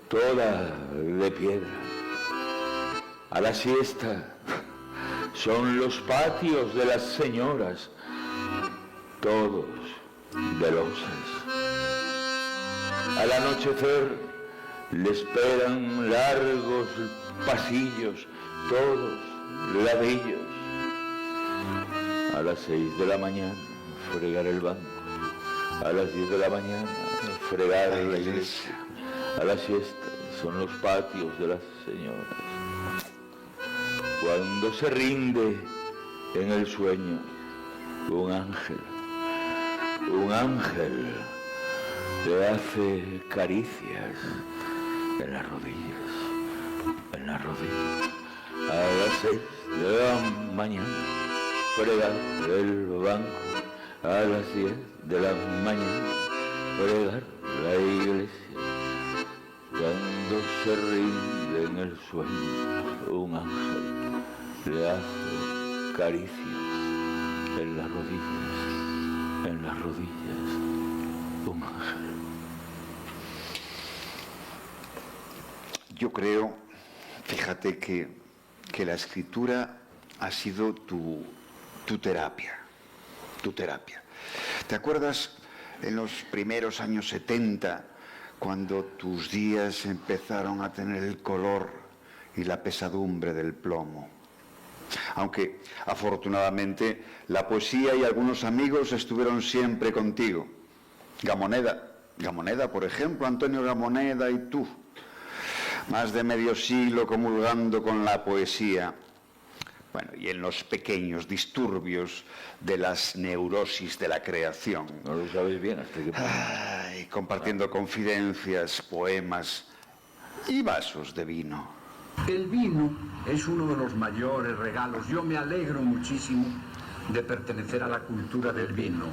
toda de piedra. A la siesta son los patios de las señoras, todos de losas. Al anochecer le esperan largos pasillos, todos ladrillos. A las 6 de la mañana, fregar el banco. A las 10 de la mañana, fregar la iglesia. A la siesta son los patios de las señoras. Cuando se rinde en el sueño un ángel le hace caricias en las rodillas. A las 6 de la mañana, fregar el banco. A las 10 de la mañana, fregar la iglesia. Cuando se rinde en el sueño un ángel le hace caricias en las rodillas, un ángel. Yo creo, fíjate que la escritura ha sido tu terapia. ¿Te acuerdas en los primeros años 70, cuando tus días empezaron a tener el color y la pesadumbre del plomo? Aunque, afortunadamente, la poesía y algunos amigos estuvieron siempre contigo. Gamoneda, por ejemplo, Antonio Gamoneda y tú. Más de medio siglo comulgando con la poesía. Bueno, y en los pequeños disturbios de las neurosis de la creación. No lo sabes bien hasta que... Ay, compartiendo confidencias, poemas y vasos de vino. El vino es uno de los mayores regalos. Yo me alegro muchísimo de pertenecer a la cultura del vino.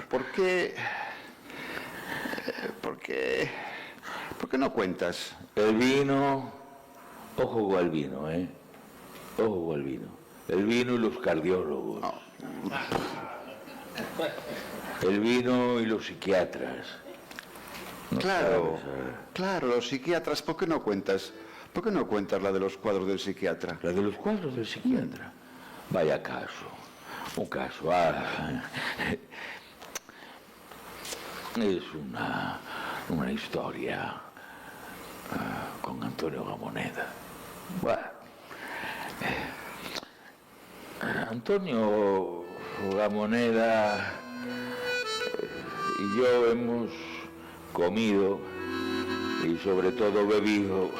¿Por qué no cuentas? El vino, ojo con el vino, ojo con el vino. El vino y los cardiólogos. No. El vino y los psiquiatras. No Claro, sabes, claro, los psiquiatras, ¿por qué no cuentas? ¿Por qué no cuentas la de los cuadros del psiquiatra? La de los cuadros del psiquiatra. Vaya caso. Un caso. Es una historia con Antonio Gamoneda. Bueno, Antonio Gamoneda y yo hemos comido y sobre todo bebido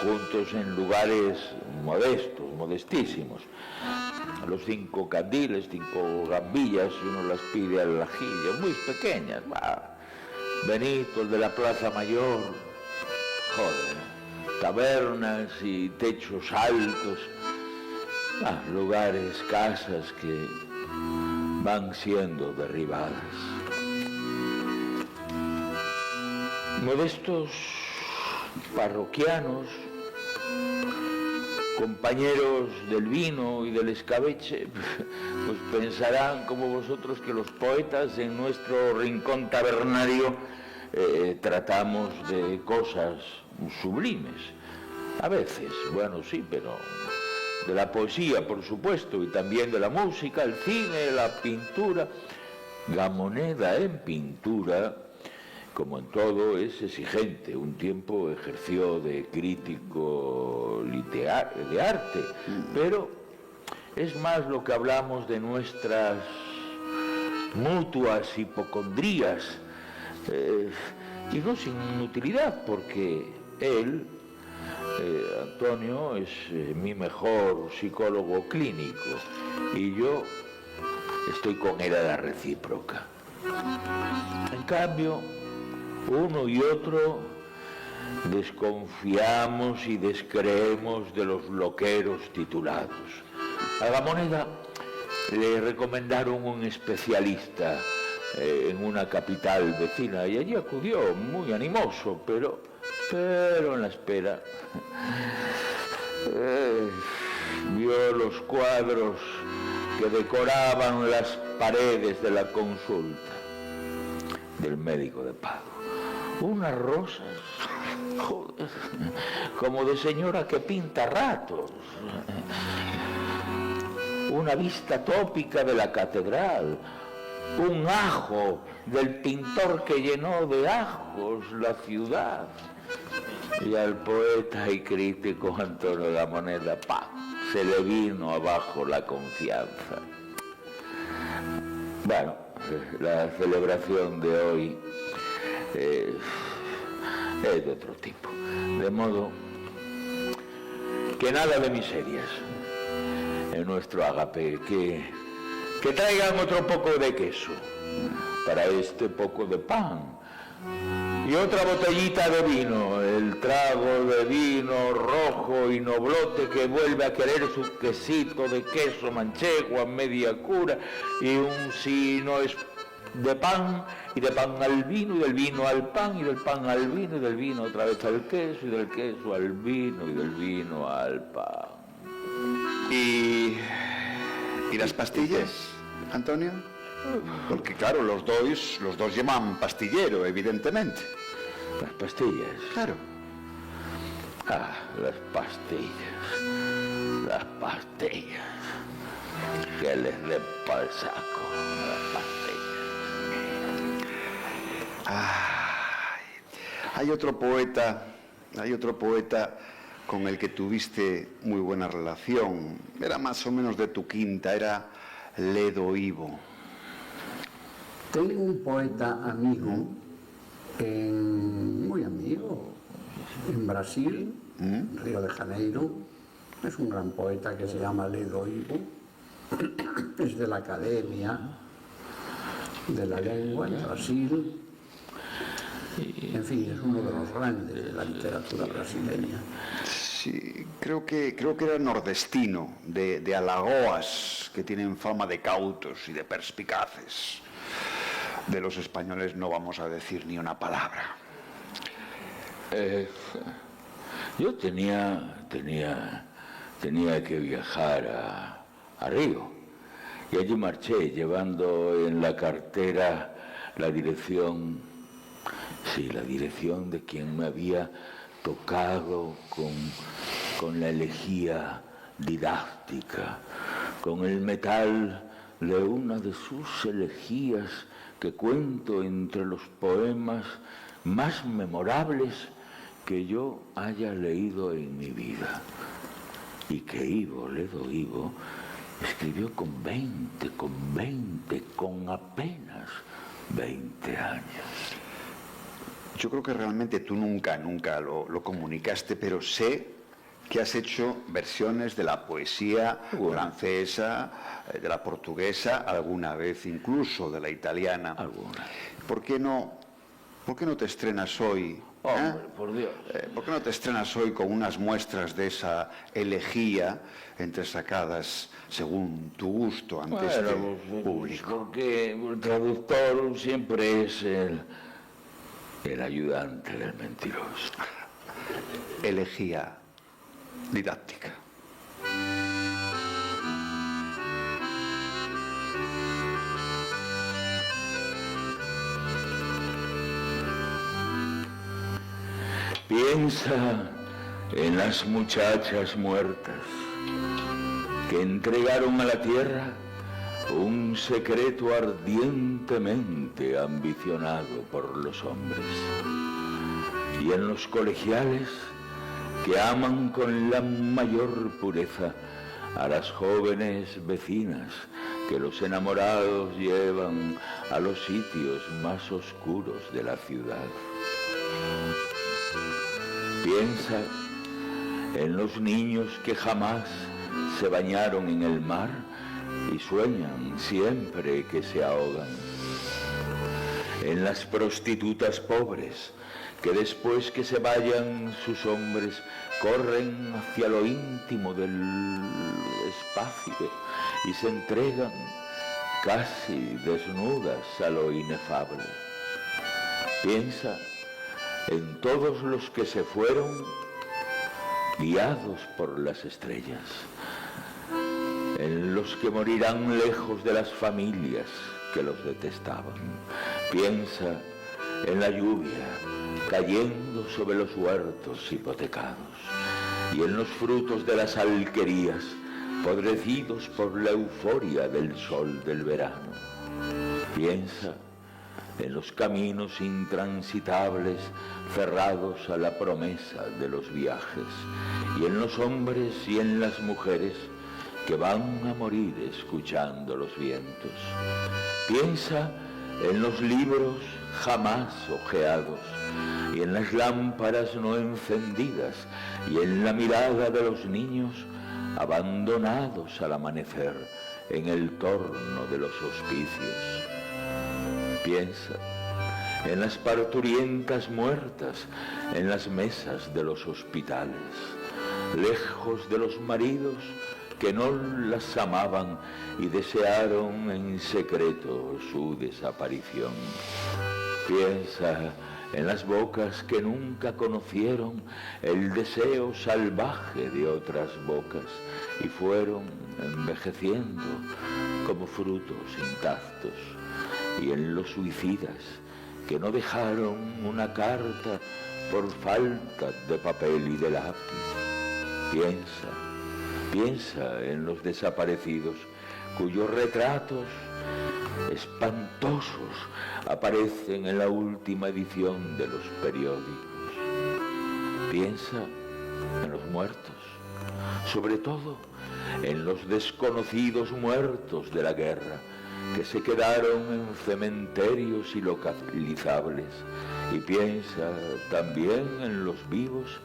juntos en lugares modestos, modestísimos. Los 5 candiles, 5 gambillas, y uno las pide al ajillo, muy pequeñas. Benito, el de la Plaza Mayor, joder, tabernas y techos altos, lugares, casas que van siendo derribadas. Modestos parroquianos, compañeros del vino y del escabeche, pues pensarán como vosotros que los poetas en nuestro rincón tabernario tratamos de cosas sublimes. A veces, bueno, sí, pero de la poesía, por supuesto, y también de la música, el cine, la pintura. Gamoneda en pintura, como en todo, es exigente. Un tiempo ejerció de crítico de arte, pero es más lo que hablamos de nuestras mutuas hipocondrías, y no sin utilidad, porque él, Antonio, es mi mejor psicólogo clínico y yo estoy con él a la recíproca. En cambio, uno y otro desconfiamos y descreemos de los loqueros titulados. A Gamoneda le recomendaron un especialista en una capital vecina y allí acudió muy animoso, pero en la espera vio los cuadros que decoraban las paredes de la consulta del médico de pago. Unas rosas, joder, como de señora que pinta ratos. Una vista tópica de la catedral. Un ajo del pintor que llenó de ajos la ciudad. Y al poeta y crítico Antonio Gamoneda, se le vino abajo la confianza. Bueno, la celebración de hoy es de otro tipo. De modo que nada de miserias en nuestro ágape, que traigan otro poco de queso para este poco de pan y otra botellita de vino, el trago de vino rojo y noblote que vuelve a querer su quesito de queso manchego a media cura, y un si no es de pan, y de pan al vino, y del vino al pan, y del pan al vino, y del vino otra vez al queso, y del queso al vino, y del vino al pan. ¿Y las pastillas, Antonio? Porque claro, los dos llaman pastillero, evidentemente. Las pastillas. Claro. Las pastillas. Que les den pa'l saco, las pastillas. Hay otro poeta con el que tuviste muy buena relación. Era más o menos de tu quinta, era Ledo Ivo. Tengo un poeta amigo, muy amigo, en Brasil, Río de Janeiro. Es un gran poeta que se llama Ledo Ivo. Es de la Academia de la Lengua en Brasil. En fin, es uno de los grandes de la literatura brasileña. Sí, creo que era nordestino, de Alagoas, que tienen fama de cautos y de perspicaces. De los españoles no vamos a decir ni una palabra. Yo tenía que viajar a Río, y allí marché llevando en la cartera la dirección de quien me había tocado con la elegía didáctica, con el metal de una de sus elegías que cuento entre los poemas más memorables que yo haya leído en mi vida. Y que Ivo, Ledo Ivo, escribió con 20, con apenas 20 años. Yo creo que realmente tú nunca lo comunicaste, pero sé que has hecho versiones de la poesía francesa, de la portuguesa, alguna vez incluso de la italiana. Alguna. ¿Por qué no te estrenas hoy? Hombre, por Dios. ¿Por qué no te estrenas hoy con unas muestras de esa elegía entresacadas según tu gusto ante este público? Porque el traductor siempre es el ayudante del mentiroso. Elegía didáctica. Piensa en las muchachas muertas que entregaron a la tierra un secreto ardientemente ambicionado por los hombres, y en los colegiales que aman con la mayor pureza a las jóvenes vecinas que los enamorados llevan a los sitios más oscuros de la ciudad. Piensa en los niños que jamás se bañaron en el mar y sueñan siempre que se ahogan. En las prostitutas pobres que después que se vayan sus hombres corren hacia lo íntimo del espacio y se entregan casi desnudas a lo inefable. Piensa en todos los que se fueron guiados por las estrellas, en los que morirán lejos de las familias que los detestaban. Piensa en la lluvia cayendo sobre los huertos hipotecados y en los frutos de las alquerías podrecidos por la euforia del sol del verano. Piensa en los caminos intransitables cerrados a la promesa de los viajes, y en los hombres y en las mujeres que van a morir escuchando los vientos. Piensa en los libros jamás hojeados, y en las lámparas no encendidas, y en la mirada de los niños abandonados al amanecer en el torno de los hospicios. Piensa en las parturientas muertas en las mesas de los hospitales, lejos de los maridos que no las amaban y desearon en secreto su desaparición. Piensa en las bocas que nunca conocieron el deseo salvaje de otras bocas y fueron envejeciendo como frutos intactos, y en los suicidas que no dejaron una carta por falta de papel y de lápiz. Piensa en los desaparecidos cuyos retratos espantosos aparecen en la última edición de los periódicos. Piensa en los muertos, sobre todo en los desconocidos muertos de la guerra que se quedaron en cementerios ilocalizables, y piensa también en los vivos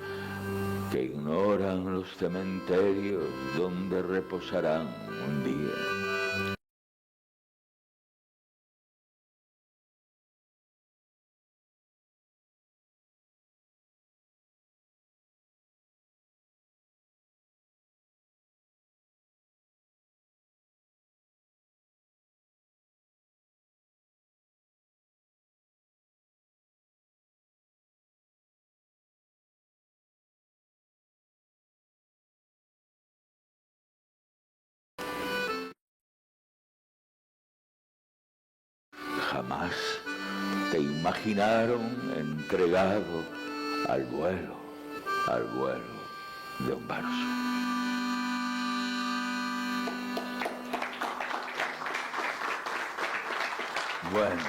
que ignoran los cementerios donde reposarán un día. Jamás te imaginaron entregado al vuelo de un verso. Bueno,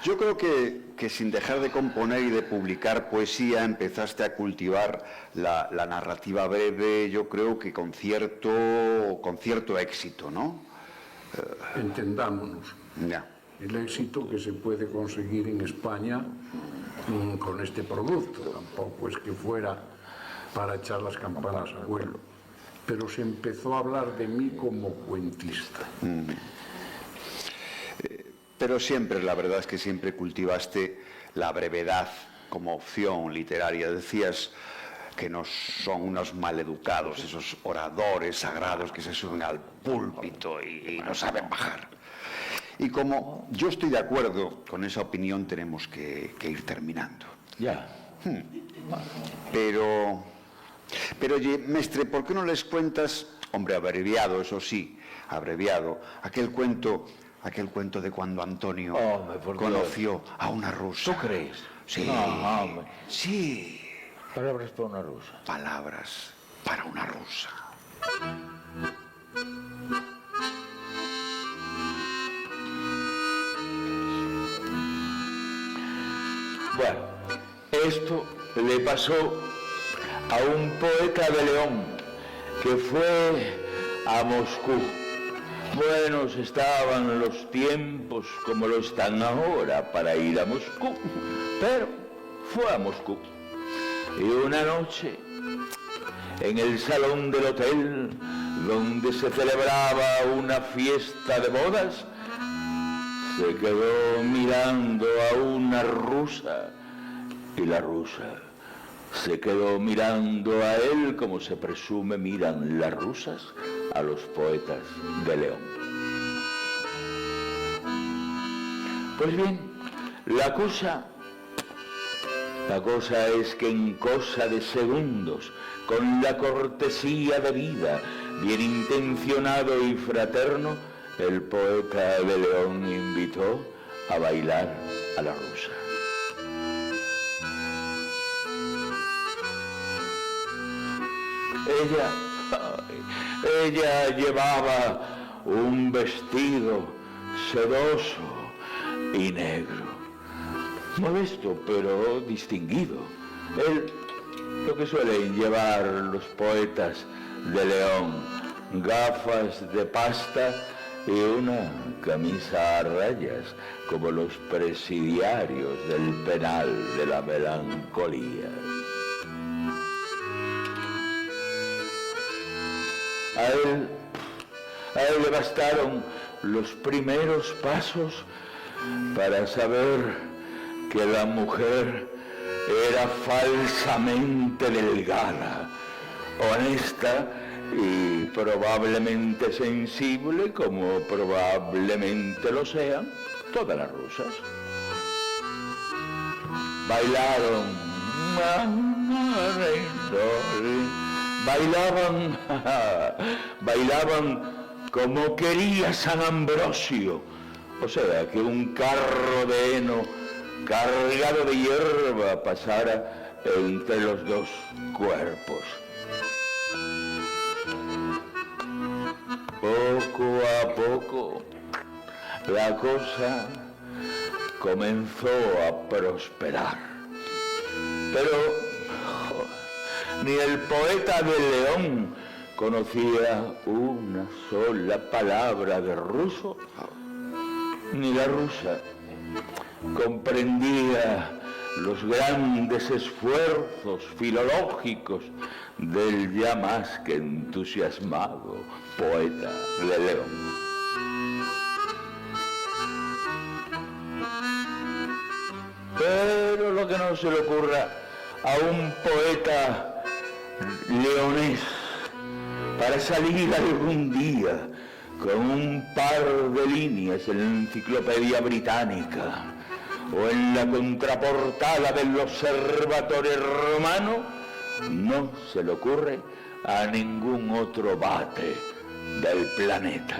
Yo creo que sin dejar de componer y de publicar poesía empezaste a cultivar la narrativa breve, yo creo que con cierto éxito, ¿no? Entendámonos. Ya. El éxito que se puede conseguir en España con este producto. Tampoco es que fuera para echar las campanas a vuelo. Pero se empezó a hablar de mí como cuentista. Pero siempre, la verdad es que siempre cultivaste la brevedad como opción literaria. Decías que no son unos maleducados, esos oradores sagrados que se suben al púlpito y no saben bajar. Y como yo estoy de acuerdo con esa opinión, tenemos que ir terminando. Ya. Pero, oye, mestre, ¿por qué no les cuentas, hombre, abreviado, eso sí, abreviado, aquel cuento de cuando Antonio conoció a una rusa? ¿Tú crees? Sí. No, hombre. Sí. Palabras para una rusa. Palabras para una rusa. Bueno, esto le pasó a un poeta de León que fue a Moscú. Buenos estaban los tiempos como lo están ahora para ir a Moscú, pero fue a Moscú. Y una noche, en el salón del hotel, donde se celebraba una fiesta de bodas, se quedó mirando a una rusa y la rusa se quedó mirando a él como se presume miran las rusas a los poetas de León. Pues bien, la cosa es que en cosa de segundos, con la cortesía debida, bien intencionado y fraterno, el poeta de León invitó a bailar a la rusa. Ella llevaba un vestido sedoso y negro, modesto pero distinguido. Lo que suelen llevar los poetas de León, gafas de pasta y una camisa a rayas, como los presidiarios del penal de la melancolía. A él le bastaron los primeros pasos para saber que la mujer era falsamente delgada, honesta y probablemente sensible, como probablemente lo sean todas las rusas. Bailaban como quería San Ambrosio, o sea, que un carro de heno cargado de hierba pasara entre los dos cuerpos. Poco a poco, la cosa comenzó a prosperar. Pero ni el poeta de León conocía una sola palabra de ruso, ni la rusa comprendía los grandes esfuerzos filológicos del ya más que entusiasmado poeta de León. Pero lo que no se le ocurra a un poeta leonés para salir algún día con un par de líneas en la Enciclopedia Británica o en la contraportada del Observatorio Romano, no se le ocurre a ningún otro bate del planeta.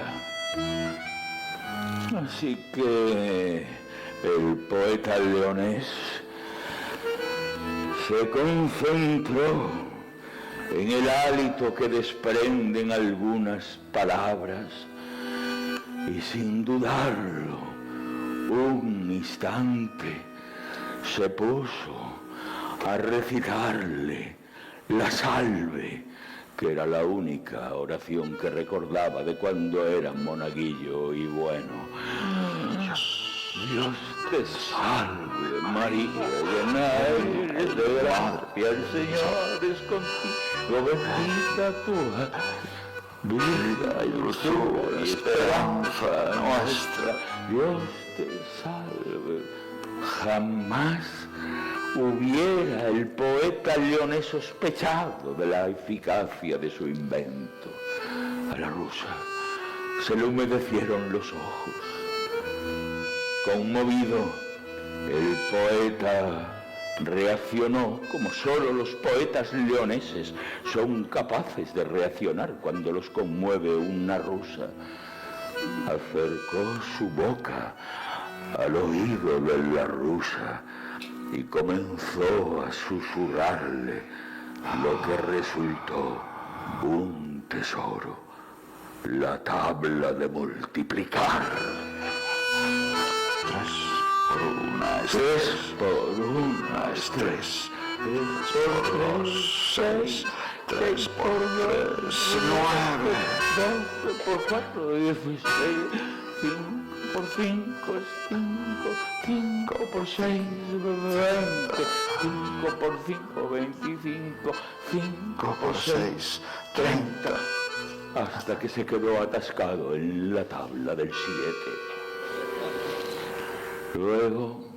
Así que el poeta leonés se concentró en el hálito que desprenden algunas palabras y sin dudarlo un instante se puso a recitarle la salve, que era la única oración que recordaba de cuando era monaguillo y bueno. Dios te salve, María, llena eres de gracia, el Señor es contigo, bendita tú, vida y dulzura, esperanza nuestra. Dios te salve. Jamás hubiera el poeta leonés sospechado de la eficacia de su invento. A la rusa se le humedecieron los ojos. Conmovido, el poeta reaccionó como solo los poetas leoneses son capaces de reaccionar cuando los conmueve una rusa. Acercó su boca al oído de la rusa y comenzó a susurrarle lo que resultó un tesoro, la tabla de multiplicar. 3 por 1 es 3 por 1 es 3. 3 por 2, 6. 3 por 3, 9. 12 por 4, 16. 5 por 5 es 5. 5 por 6, 20. 5 por 5, 25. 5 por 6, 30. Hasta que se quedó atascado en la tabla del 7. Luego,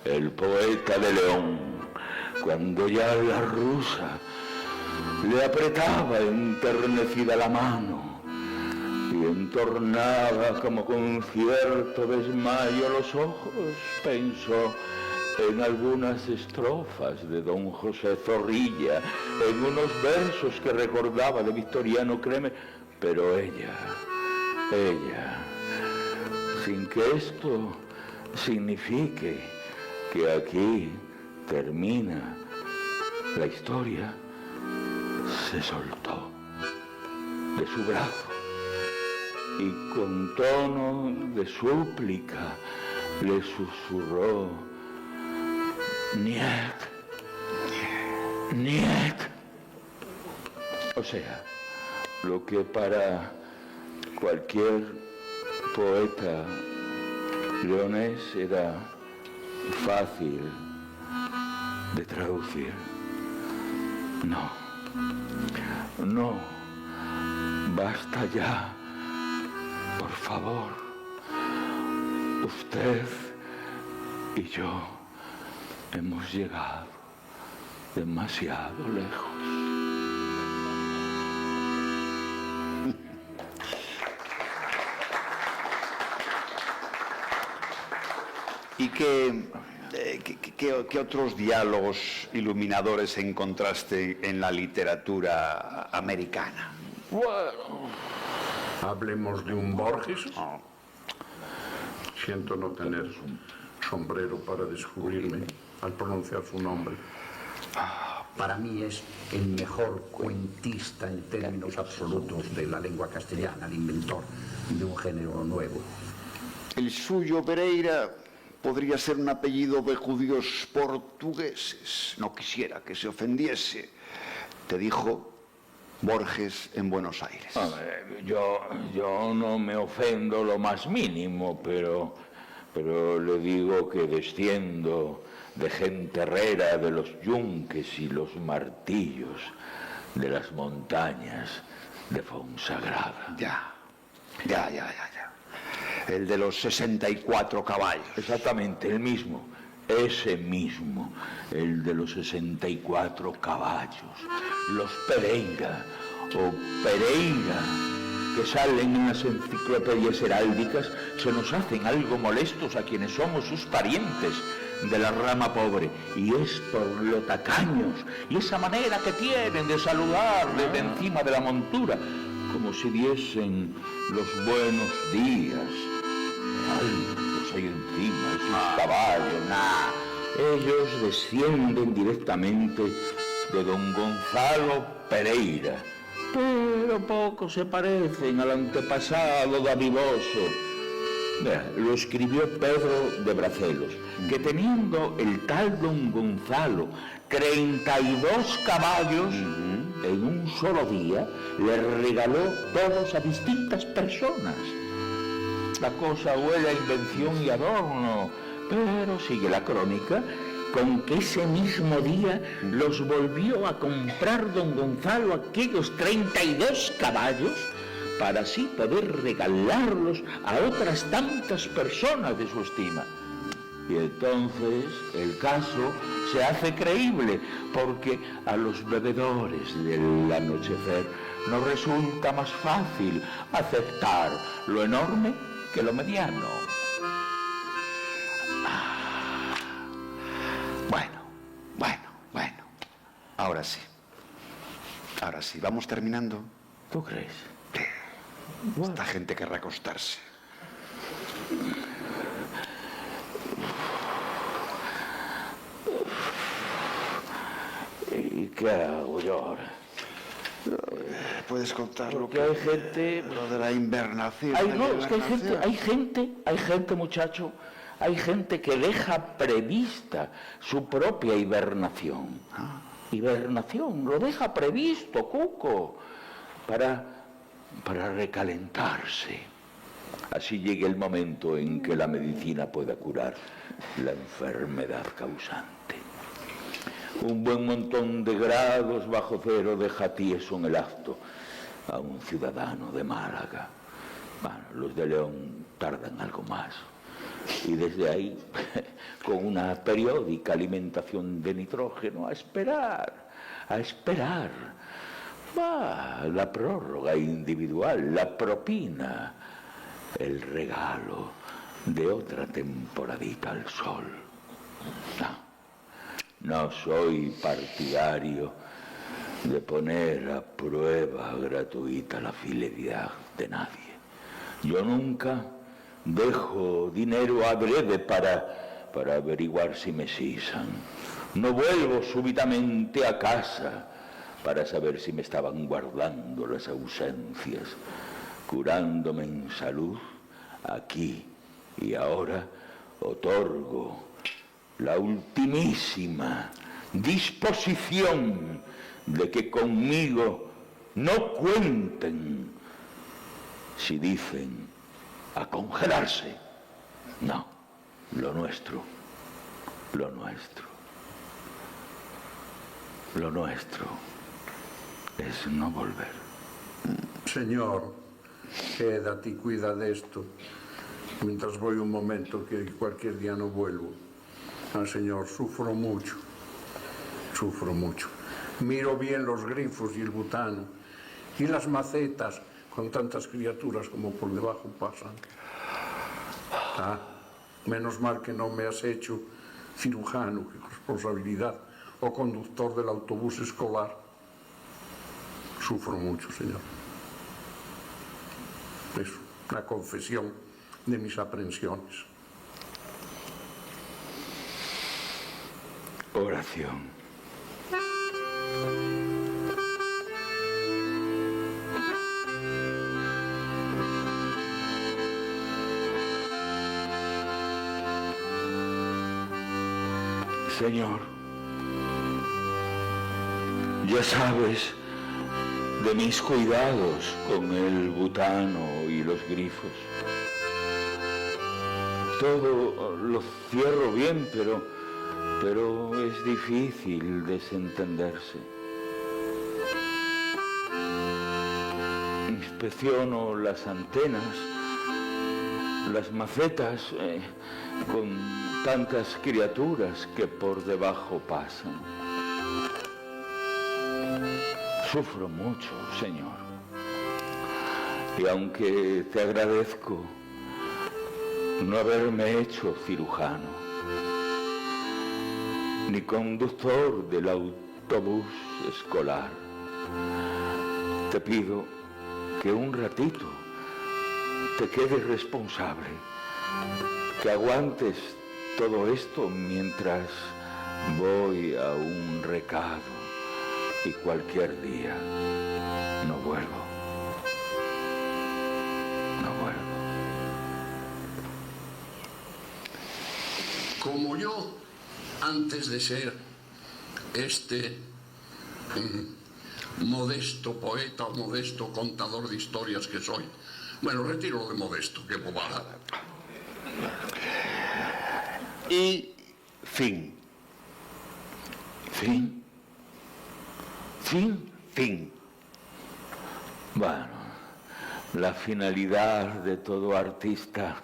el poeta de León, cuando ya la rusa le apretaba enternecida la mano y entornaba como con cierto desmayo los ojos, pensó en algunas estrofas de don José Zorrilla, en unos versos que recordaba de Victoriano Cremer, pero ella, sin que esto signifique que aquí termina la historia, se soltó de su brazo y con tono de súplica le susurró: Niet, Niet. O sea, lo que para cualquier poeta leonés era fácil de traducir. No, basta ya, por favor. Usted y yo hemos llegado demasiado lejos. ¿Y qué otros diálogos iluminadores encontraste en la literatura americana? Bueno, hablemos de un Borges. Oh. Siento no tener sombrero para descubrirme al pronunciar su nombre. Para mí es el mejor cuentista en términos absolutos de la lengua castellana, el inventor de un género nuevo. El suyo, Pereira, podría ser un apellido de judíos portugueses. No quisiera que se ofendiese. Te dijo Borges en Buenos Aires. Yo no me ofendo lo más mínimo, pero le digo que desciendo de gente herrera, de los yunques y los martillos de las montañas de Fonsagrada. Ya. El de los 64 caballos. Exactamente, el mismo, ese mismo, el de los 64 caballos, los Pereira o Pereira, que salen en las enciclopedias heráldicas, se nos hacen algo molestos a quienes somos sus parientes de la rama pobre, y es por lo tacaños y esa manera que tienen de saludar desde encima de la montura, como si diesen los buenos días. Altos ahí encima, sus caballos, ellos descienden directamente de don Gonzalo Pereira, pero poco se parecen al antepasado dadivoso Mira, lo escribió Pedro de Bracelos, que teniendo el tal don Gonzalo 32 caballos, en un solo día le regaló todos a distintas personas. La cosa huele a invención y adorno, pero sigue la crónica con que ese mismo día los volvió a comprar don Gonzalo aquellos 32 caballos para así poder regalarlos a otras tantas personas de su estima. Y entonces el caso se hace creíble, porque a los bebedores del anochecer nos resulta más fácil aceptar lo enorme que lo mediano. Bueno. Ahora sí, vamos terminando. ¿Tú crees? Esta gente querrá acostarse. ¿Y qué hago yo ahora? Puedes contar Porque hay gente... lo de la invernación. Es que hay gente, muchacho, hay gente que deja prevista su propia hibernación. Hibernación, lo deja previsto, Cuco, para recalentarse. Así llegue el momento en que la medicina pueda curar la enfermedad causante. Un buen montón de grados bajo cero deja tieso en el acto a un ciudadano de Málaga. Bueno, los de León tardan algo más. Y desde ahí, con una periódica alimentación de nitrógeno, a esperar. La prórroga individual, la propina, el regalo de otra temporadita al sol. No soy partidario de poner a prueba gratuita la fidelidad de nadie. Yo nunca dejo dinero adrede para averiguar si me sisan. No vuelvo súbitamente a casa para saber si me estaban guardando las ausencias, curándome en salud. Aquí y ahora otorgo la ultimísima disposición de que conmigo no cuenten si dicen a congelarse. No, lo nuestro es no volver. Señor, quédate y cuida de esto, mientras voy un momento, que cualquier día no vuelvo. Señor, sufro mucho. Miro bien los grifos y el butano, y las macetas con tantas criaturas como por debajo pasan. Menos mal que no me has hecho cirujano, qué responsabilidad, o conductor del autobús escolar. Sufro mucho, señor. Es una confesión de mis aprensiones. Oración. Señor, ya sabes de mis cuidados con el butano y los grifos. Todo lo cierro bien, pero es difícil desentenderse. Inspecciono las antenas, las macetas, con tantas criaturas que por debajo pasan. Sufro mucho, Señor. Y aunque te agradezco no haberme hecho cirujano, ni conductor del autobús escolar, te pido que un ratito te quedes responsable, que aguantes todo esto mientras voy a un recado y cualquier día no vuelvo. como yo, antes de ser este modesto poeta o modesto contador de historias que soy, bueno, retiro lo de modesto, qué bobada. Y fin. Bueno, la finalidad de todo artista,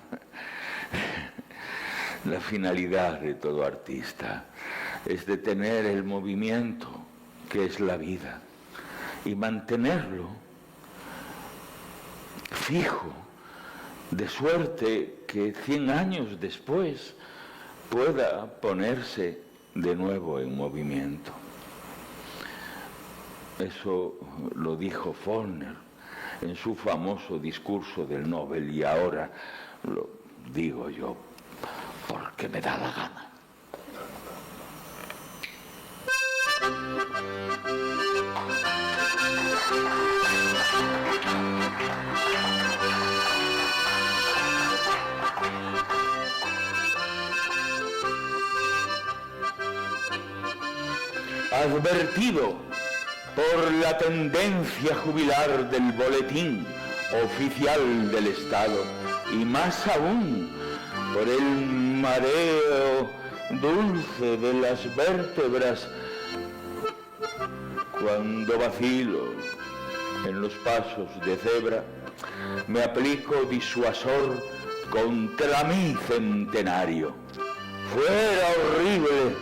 es detener el movimiento que es la vida y mantenerlo fijo, de suerte que 100 años después pueda ponerse de nuevo en movimiento. Eso lo dijo Faulkner en su famoso discurso del Nobel, y ahora lo digo yo porque me da la gana. Advertido por la tendencia jubilar del boletín oficial del Estado, y más aún por el mareo dulce de las vértebras cuando vacilo en los pasos de cebra, me aplico disuasor contra mi centenario. Fuera horrible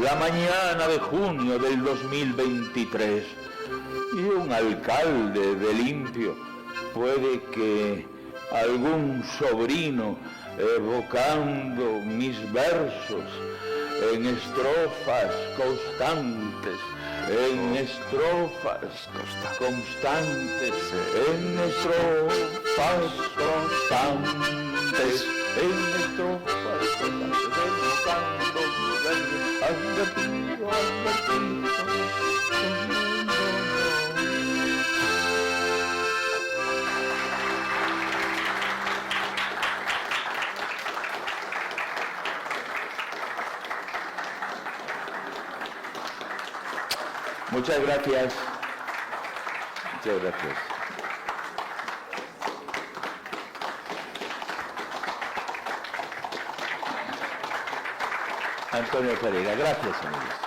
la mañana de junio del 2023, y un alcalde de limpio puede que algún sobrino, evocando mis versos en estrofas constantes, en estrofas constantes, en estrofas constantes, advertido. Muchas gracias. Muchas gracias. Antonio Pereira, gracias, amigos.